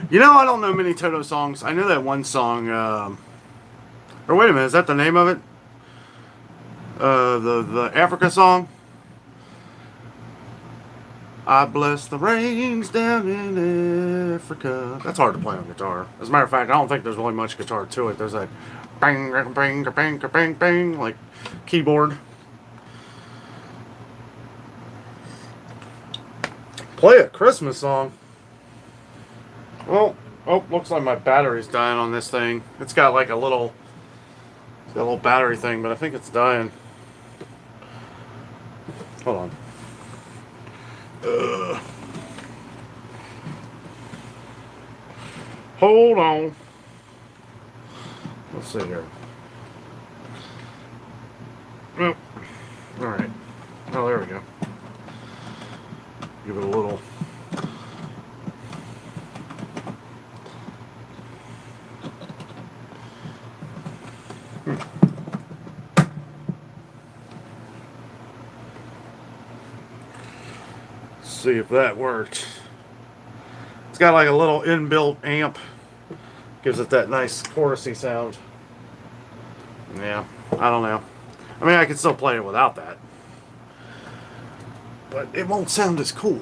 You know, I don't know many Toto songs. I know that one song. Or wait a minute, is that the name of it? The Africa song. I bless the rains down in Africa. That's hard to play on guitar. As a matter of fact, I don't think there's really much guitar to it. There's that bang, bang, bang, bang, bang, bang, like keyboard. Play a Christmas song. Well, oh, looks like my battery's dying on this thing. It's got like a little battery thing, but I think it's dying. Hold on. Hold on. Let's see here. Oh, all right. Oh, there we go. Give it a little. See if that worked. It's got like a little inbuilt amp. Gives it that nice chorusy sound. Yeah, I don't know. I mean, I could still play it without that. But it won't sound as cool.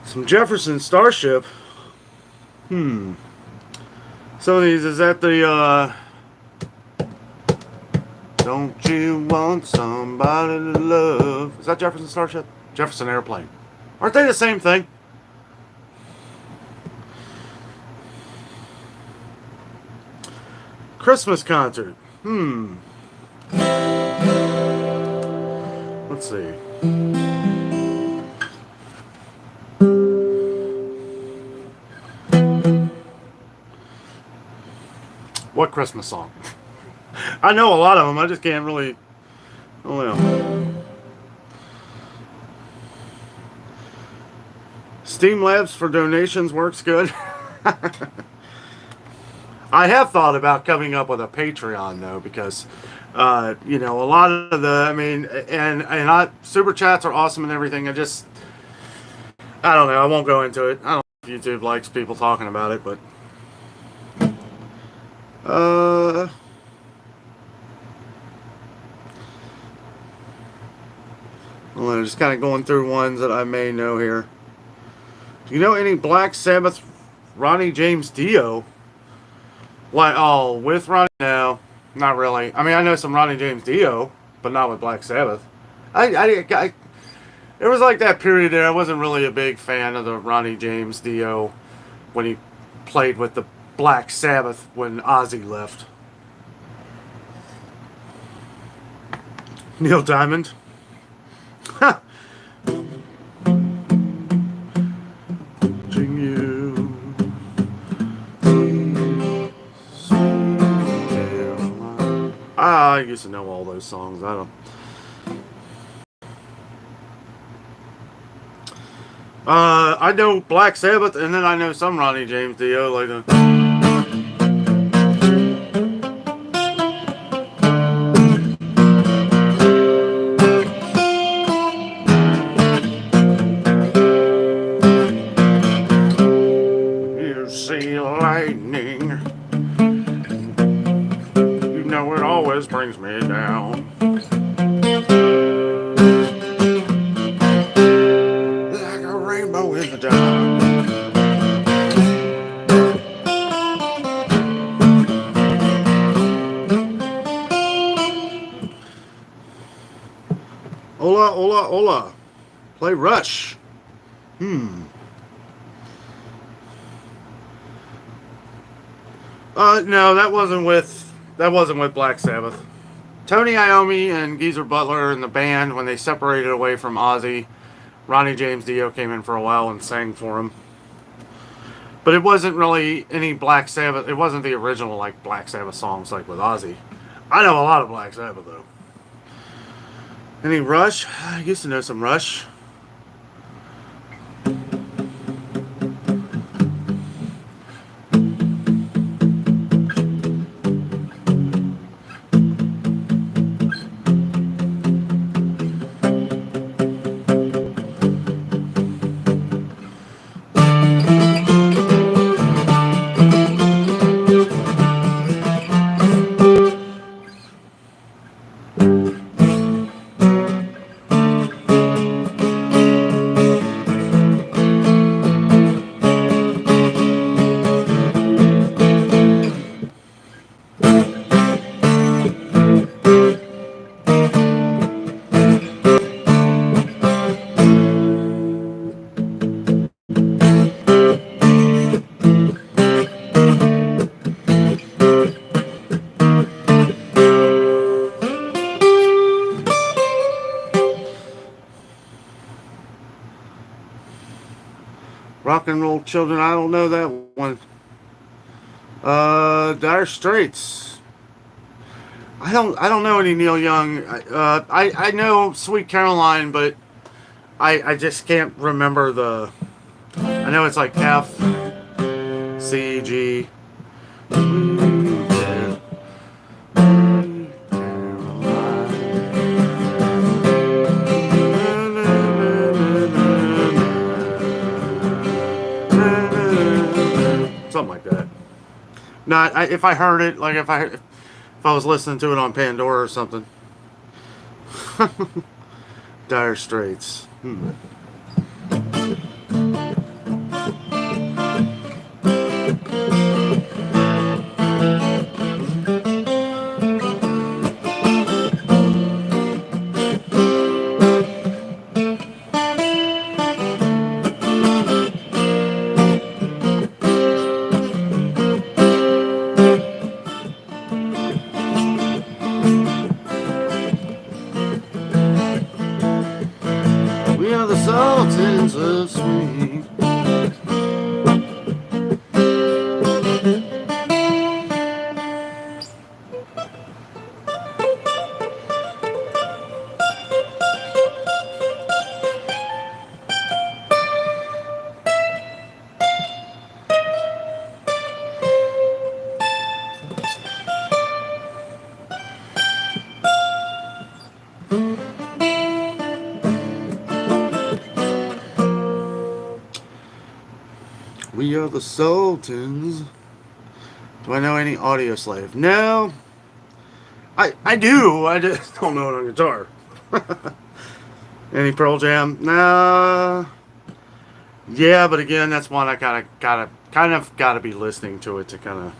Some Jefferson Starship. Some of these, is that the, Don't you want somebody to love? Is that Jefferson Starship? Jefferson Airplane. Aren't they the same thing? Christmas concert. Let's see. What Christmas song? I know a lot of them. I just can't really. Oh yeah. Steam Labs for donations works good. I have thought about coming up with a Patreon though, because you know, a lot of the, I mean, and super chats are awesome and everything. I don't know. I won't go into it. I don't know if YouTube likes people talking about it, but well, I'm just kind of going through ones that I may know here. Do you know any Black Sabbath Ronnie James Dio? Like, oh, with Ronnie? No, not really. I mean, I know some Ronnie James Dio, but not with Black Sabbath. It was like that period there. I wasn't really a big fan of the Ronnie James Dio when he played with the Black Sabbath when Ozzy left. Neil Diamond. Ha! I used to know all those songs. I know Black Sabbath, and then I know some Ronnie James Dio, like you see lightning, you know it always brings me down. Like a rainbow in the dark. Hola, hola, hola. Play Rush. No, that wasn't with Black Sabbath. Tony Iommi and Geezer Butler and the band, when they separated away from Ozzy, Ronnie James Dio came in for a while and sang for him. But it wasn't really any Black Sabbath. It wasn't the original like Black Sabbath songs like with Ozzy. I know a lot of Black Sabbath though. Any Rush? I used to know some Rush. Rock and Roll Children. I don't know that one. Dire Straits. I don't know any Neil Young. I know Sweet Caroline, but I just can't remember the. I know it's like F, C, G. Something like that. Not if I heard it, like if I was listening to it on Pandora or something. Dire Straits. We are the Sultans of Swing. We are the Sultans. Do I know any Audio Slave? No. I do. I just don't know it on guitar. Any Pearl Jam? Nah. Yeah, but again, that's one I gotta be listening to it to kind of.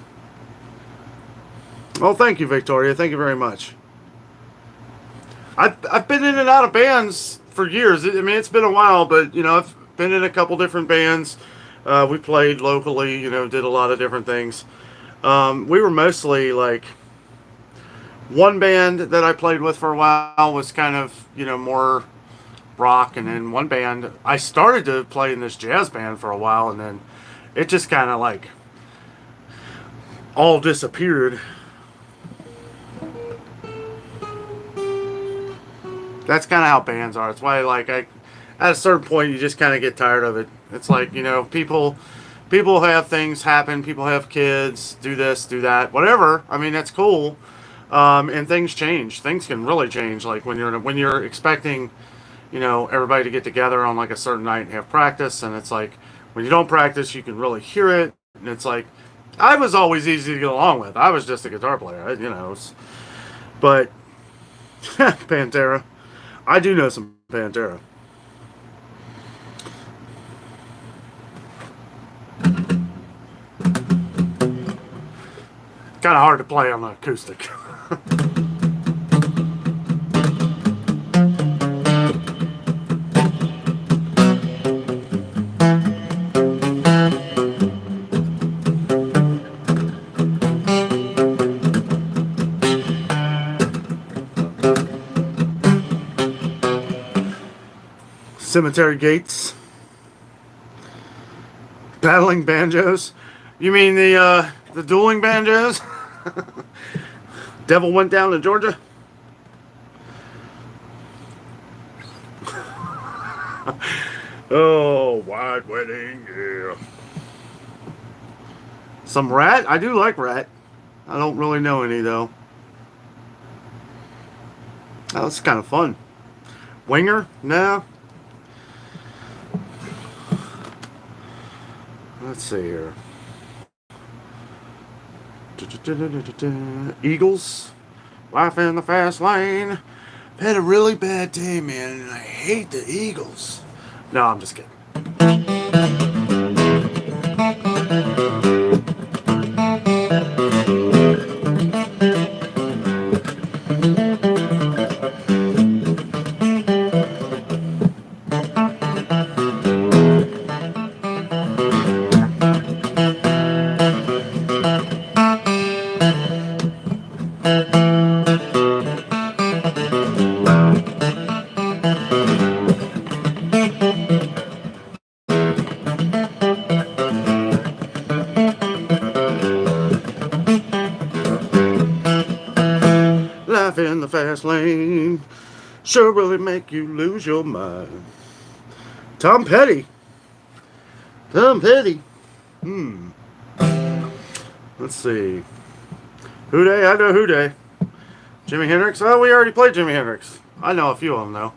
Well, thank you, Victoria. Thank you very much. I've been in and out of bands for years. I mean, it's been a while, but I've been in a couple different bands. We played locally, did a lot of different things. We were mostly like one band that I played with for a while was kind of, more rock. And then one band, I started to play in this jazz band for a while. And then it just kind of like all disappeared. That's kind of how bands are. It's why at a certain point you just kind of get tired of it. It's like, people have things happen, people have kids, do this, do that, whatever. I mean, that's cool. And things change. Things can really change. Like when you're expecting, everybody to get together on like a certain night and have practice, and it's like when you don't practice, you can really hear it. And it's like I was always easy to get along with. I was just a guitar player, but Pantera. I do know some Pantera. Kind of hard to play on the acoustic. Cemetery Gates. Battling banjos. You mean the dueling banjos? Devil Went Down to Georgia. Oh, White Wedding, yeah. Some Rat? I do like Rat. I don't really know any though. Oh, that's kind of fun. Winger? No. Let's see here. Eagles. Life in the Fast Lane. I've had a really bad day, man, and I hate the Eagles. No, I'm just kidding. fast lane. Sure will it make you lose your mind. Tom Petty. Tom Petty. Let's see. Who Dey? I know Who Dey. Jimi Hendrix? Oh, we already played Jimi Hendrix. I know a few of them, though.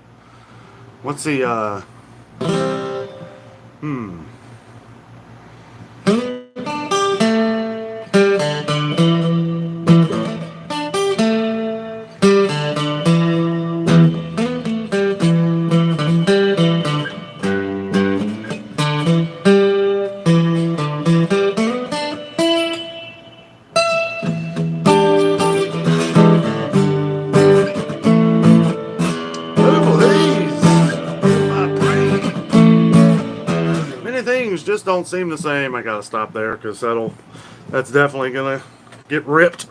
What's the, things just don't seem the same. I gotta stop there because that's definitely gonna get ripped.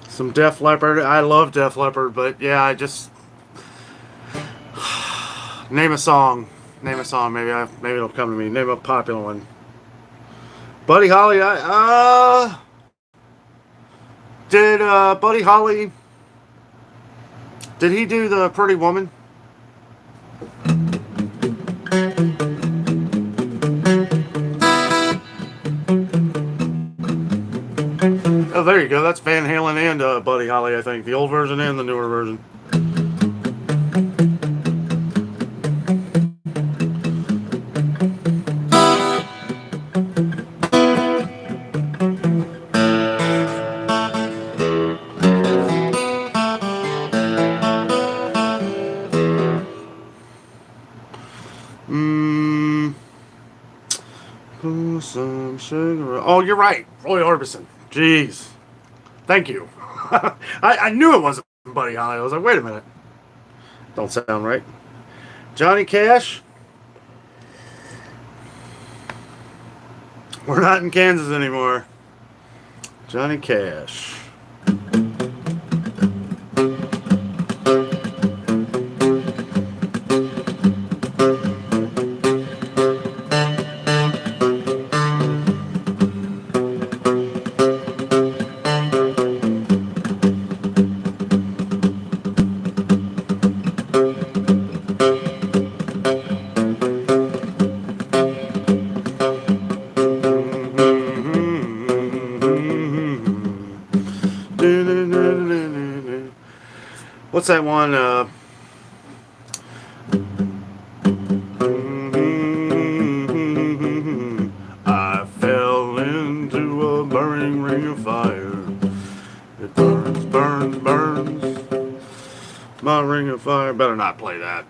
Some Def Leppard. I love Def Leppard, but yeah, I just name a song. Name a song. Maybe it'll come to me. Name a popular one. Buddy Holly. Did Buddy Holly? Did he do the Pretty Woman? Oh, there you go. That's Van Halen and Buddy Holly, I think. The old version and the newer version. Some sugar. Oh, you're right. Roy Orbison. Jeez. Thank you. I knew it wasn't Buddy Holly. I was like, wait a minute. Don't sound right. Johnny Cash. We're not in Kansas anymore. Johnny Cash. What's that one? I fell into a burning ring of fire. It burns, burns, burns. My ring of fire. Better not play that.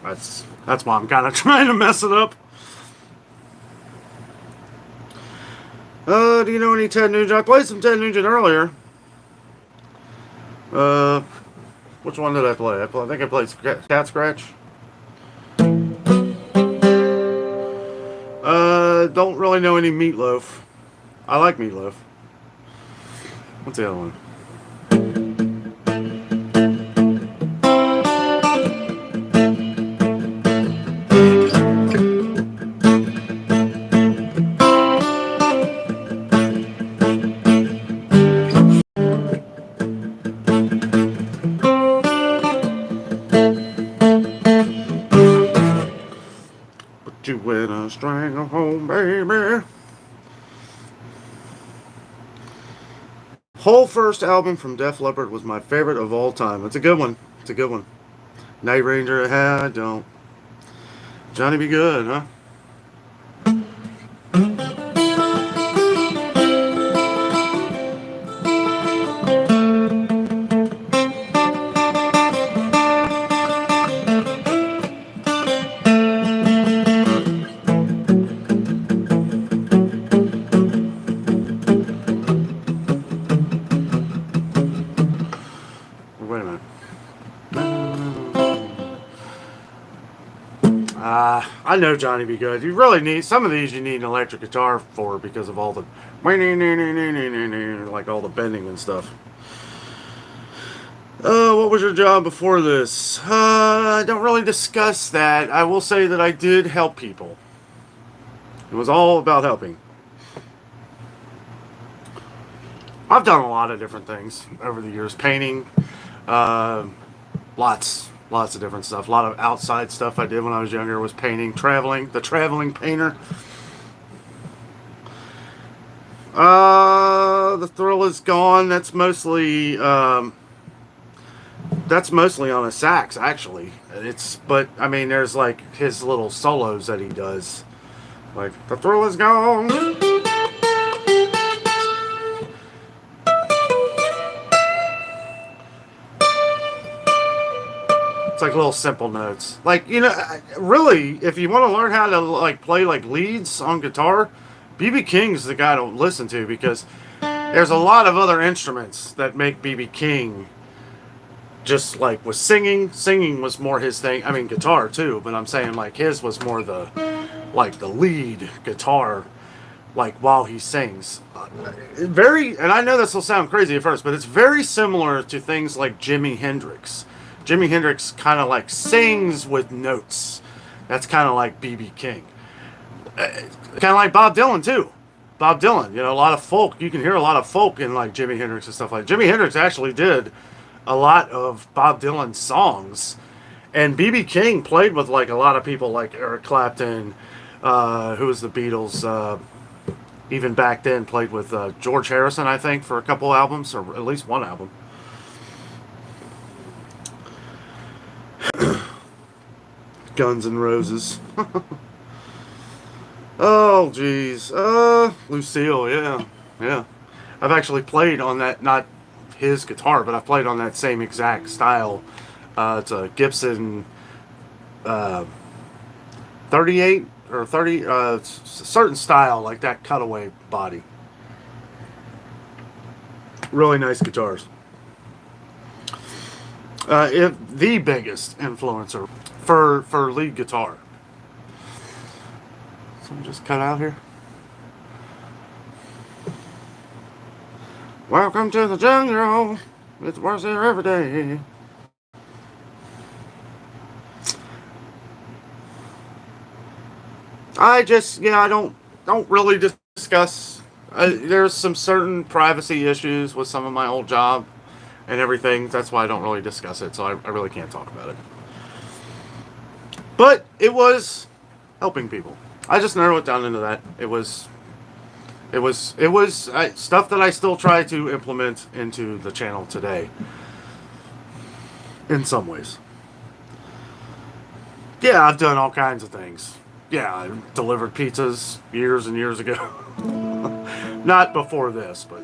That's why I'm kind of trying to mess it up. Do you know any Ted Nugent? I played some Ted Nugent earlier. Which one did I play? I think I played Cat Scratch. Don't really know any Meatloaf. I like Meatloaf. What's the other one? You with a stranglehold, baby. Whole first album from Def Leppard was my favorite of all time. It's a good one. It's a good one. Night Ranger, I don't. Johnny Be Good, huh? Wait a minute. I know Johnny Be Good. You really need some of these. You need an electric guitar for because of all the like all the bending and stuff. What was your job before this? I don't really discuss that. I will say that I did help people. It was all about helping. I've done a lot of different things over the years. Painting. Lots of different stuff. A lot of outside stuff I did when I was younger was painting, traveling, the traveling painter. The Thrill Is Gone. That's mostly on a sax, actually. But I mean, there's like his little solos that he does, like the Thrill Is Gone. It's like little simple notes. Like, really, if you want to learn how to like play like leads on guitar, BB King's the guy to listen to, because there's a lot of other instruments that make BB King just like was singing. Singing was more his thing. I mean, guitar too, but I'm saying like his was more the lead guitar, like while he sings. And I know this will sound crazy at first, but it's very similar to things like Jimi Hendrix. Jimi Hendrix kind of like sings with notes. That's kind of like BB King. Kind of like Bob Dylan too. Bob Dylan, a lot of folk. You can hear a lot of folk in like Jimi Hendrix and stuff like that. Jimi Hendrix actually did a lot of Bob Dylan songs, and BB King played with like a lot of people like Eric Clapton, who was the Beatles. Even back then, played with George Harrison, I think, for a couple albums, or at least one album. Guns N' Roses. Oh, geez. Lucille, yeah. I've actually played on that, not his guitar, but I've played on that same exact style. It's a Gibson 38 or 30, it's a certain style, like that cutaway body. Really nice guitars. The biggest influencer for lead guitar. So I'm just cut out here. Welcome to the jungle. It's worse here every day. I don't really discuss. There's some certain privacy issues with some of my old job and everything. That's why I don't really discuss it. So I really can't talk about it. But it was helping people. I just narrowed it down into that. It was stuff that I still try to implement into the channel today. In some ways. Yeah, I've done all kinds of things. Yeah, I delivered pizzas years and years ago. Not before this, but...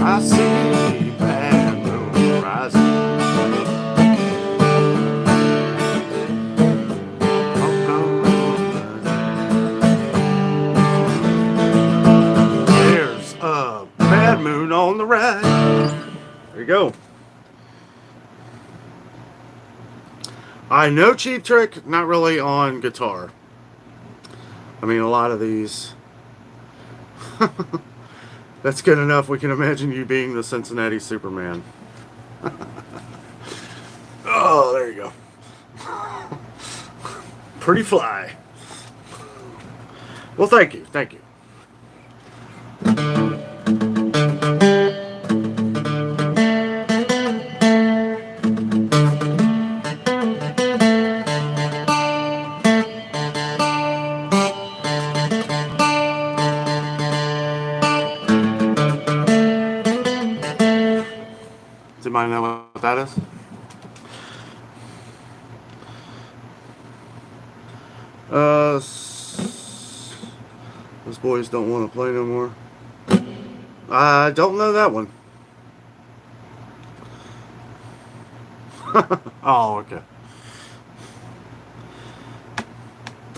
I see bad moon rising. There's a bad moon on the rise. There you go. I know Cheap Trick, not really on guitar. I mean, a lot of these... That's good enough. We can imagine you being the Cincinnati Superman. Oh, there you go. Pretty fly. Well, thank you. Thank you. Does anybody know what that is? Those boys don't want to play no more. I don't know that one. Oh, okay.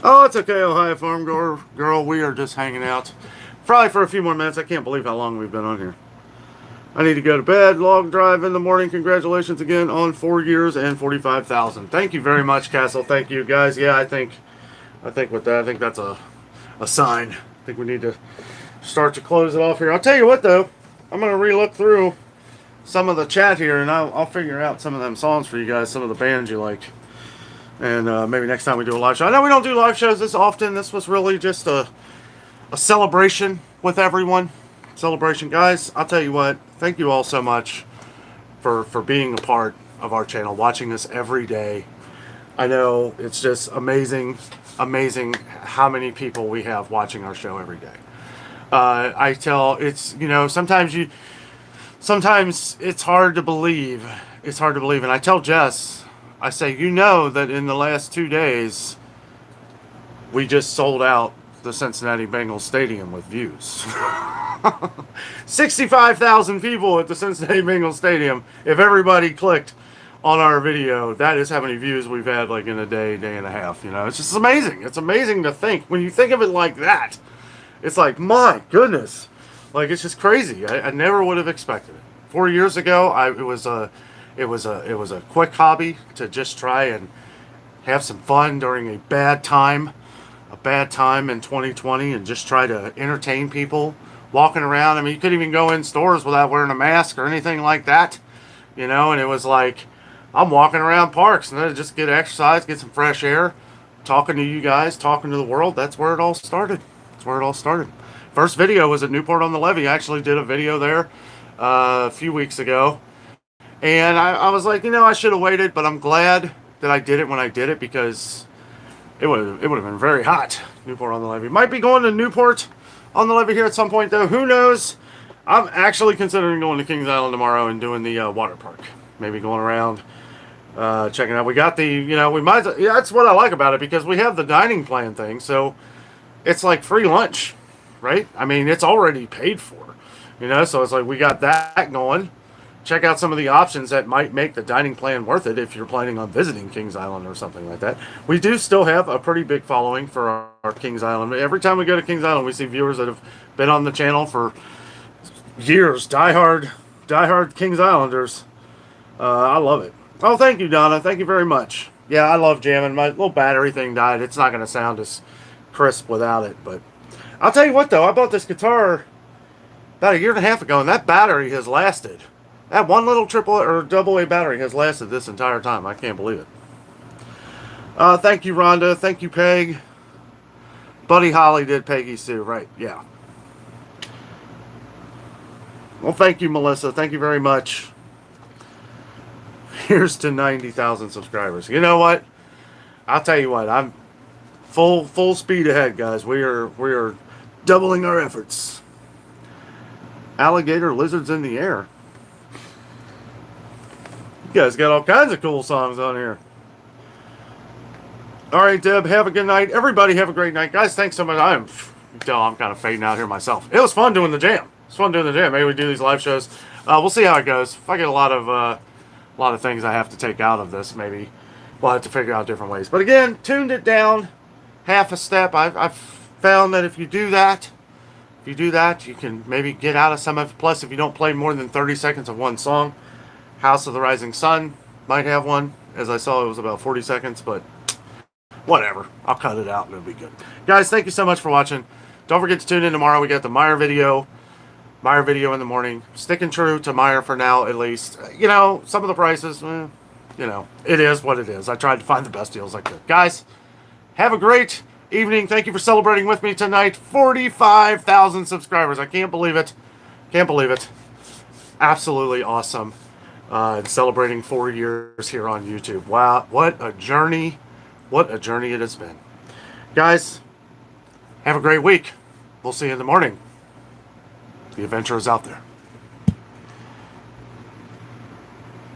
Oh, it's okay, Ohio Farm Girl. We are just hanging out. Probably for a few more minutes. I can't believe how long we've been on here. I need to go to bed. Long drive in the morning. Congratulations again on 4 years and 45,000. Thank you very much, Castle. Thank you, guys. Yeah, I think with that, I think that's a sign. I think we need to start to close it off here. I'll tell you what, though. I'm going to re-look through some of the chat here, and I'll figure out some of them songs for you guys, some of the bands you like. And maybe next time we do a live show. I know we don't do live shows this often. This was really just a celebration with everyone. Celebration. Guys, I'll tell you what. Thank you all so much for being a part of our channel, watching us every day. I know it's just amazing how many people we have watching our show every day. I tell, it's, you know, sometimes it's hard to believe. It's hard to believe. And I tell Jess, I say, you know that in the last 2 days, we just sold out the Cincinnati Bengals Stadium with views. 65,000 people at the Cincinnati Bengals Stadium. If everybody clicked on our video, that is how many views we've had, like, in a day and a half. You know, it's just amazing. It's amazing to think. When you think of it like that, it's like, my goodness. Like, it's just crazy. I never would have expected it. 4 years ago, it was a quick hobby to just try and have some fun during a bad time in 2020, and just try to entertain people walking around. I mean, you couldn't even go in stores without wearing a mask or anything like that, you know. And it was like, I'm walking around parks and then just get exercise, get some fresh air, talking to you guys, talking to the world. That's where it all started. First video was at Newport on the Levee. I actually did a video there a few weeks ago. And I was like, you know, I should have waited, but I'm glad that I did it when I did it, because it would have been very hot. Newport on the Levee. Might be going to Newport on the Levee here at some point, though. Who knows? I'm actually considering going to Kings Island tomorrow and doing the water park. Maybe going around, checking out. We got the, you know, we might, yeah, that's what I like about it, because we have the dining plan thing. So it's like free lunch, right? I mean, it's already paid for, you know, so it's like we got that going. Check out some of the options that might make the dining plan worth it if you're planning on visiting Kings Island or something like that. We do still have a pretty big following for our Kings Island. Every time we go to Kings Island, we see viewers that have been on the channel for years. Diehard Kings Islanders. I love it. Oh, thank you, Donna. Thank you very much. Yeah, I love jamming. My little battery thing died. It's not going to sound as crisp without it. But I'll tell you what, though. I bought this guitar about a year and a half ago, and that battery has lasted. That one little triple or double A battery has lasted this entire time. I can't believe it. Thank you, Rhonda. Thank you, Peg. Buddy Holly did Peggy Sue. Right, yeah. Well, thank you, Melissa. Thank you very much. Here's to 90,000 subscribers. You know what? I'll tell you what. I'm full speed ahead, guys. We are doubling our efforts. Alligator lizards in the air. You guys got all kinds of cool songs on here. All right, Deb, have a good night. Everybody have a great night. Guys, thanks so much. I'm kind of fading out here myself. It was fun doing the jam. Maybe we do these live shows. We'll see how it goes. If I get a lot of things I have to take out of this, maybe we'll have to figure out different ways. But again, tuned it down half a step. I've found that if you do that, you can maybe get out of some of it. Plus, if you don't play more than 30 seconds of one song, House of the Rising Sun might have one. As I saw, it was about 40 seconds, but whatever. I'll cut it out and it'll be good. Guys, thank you so much for watching. Don't forget to tune in tomorrow. We got the Meyer video in the morning. Sticking true to Meyer for now, at least. You know, some of the prices, you know, it is what it is. I tried to find the best deals I could. Guys, have a great evening. Thank you for celebrating with me tonight. 45,000 subscribers. I can't believe it. Absolutely awesome. Celebrating 4 years here on YouTube. Wow, what a journey. What a journey it has been. Guys, have a great week. We'll see you in the morning. The adventure is out there.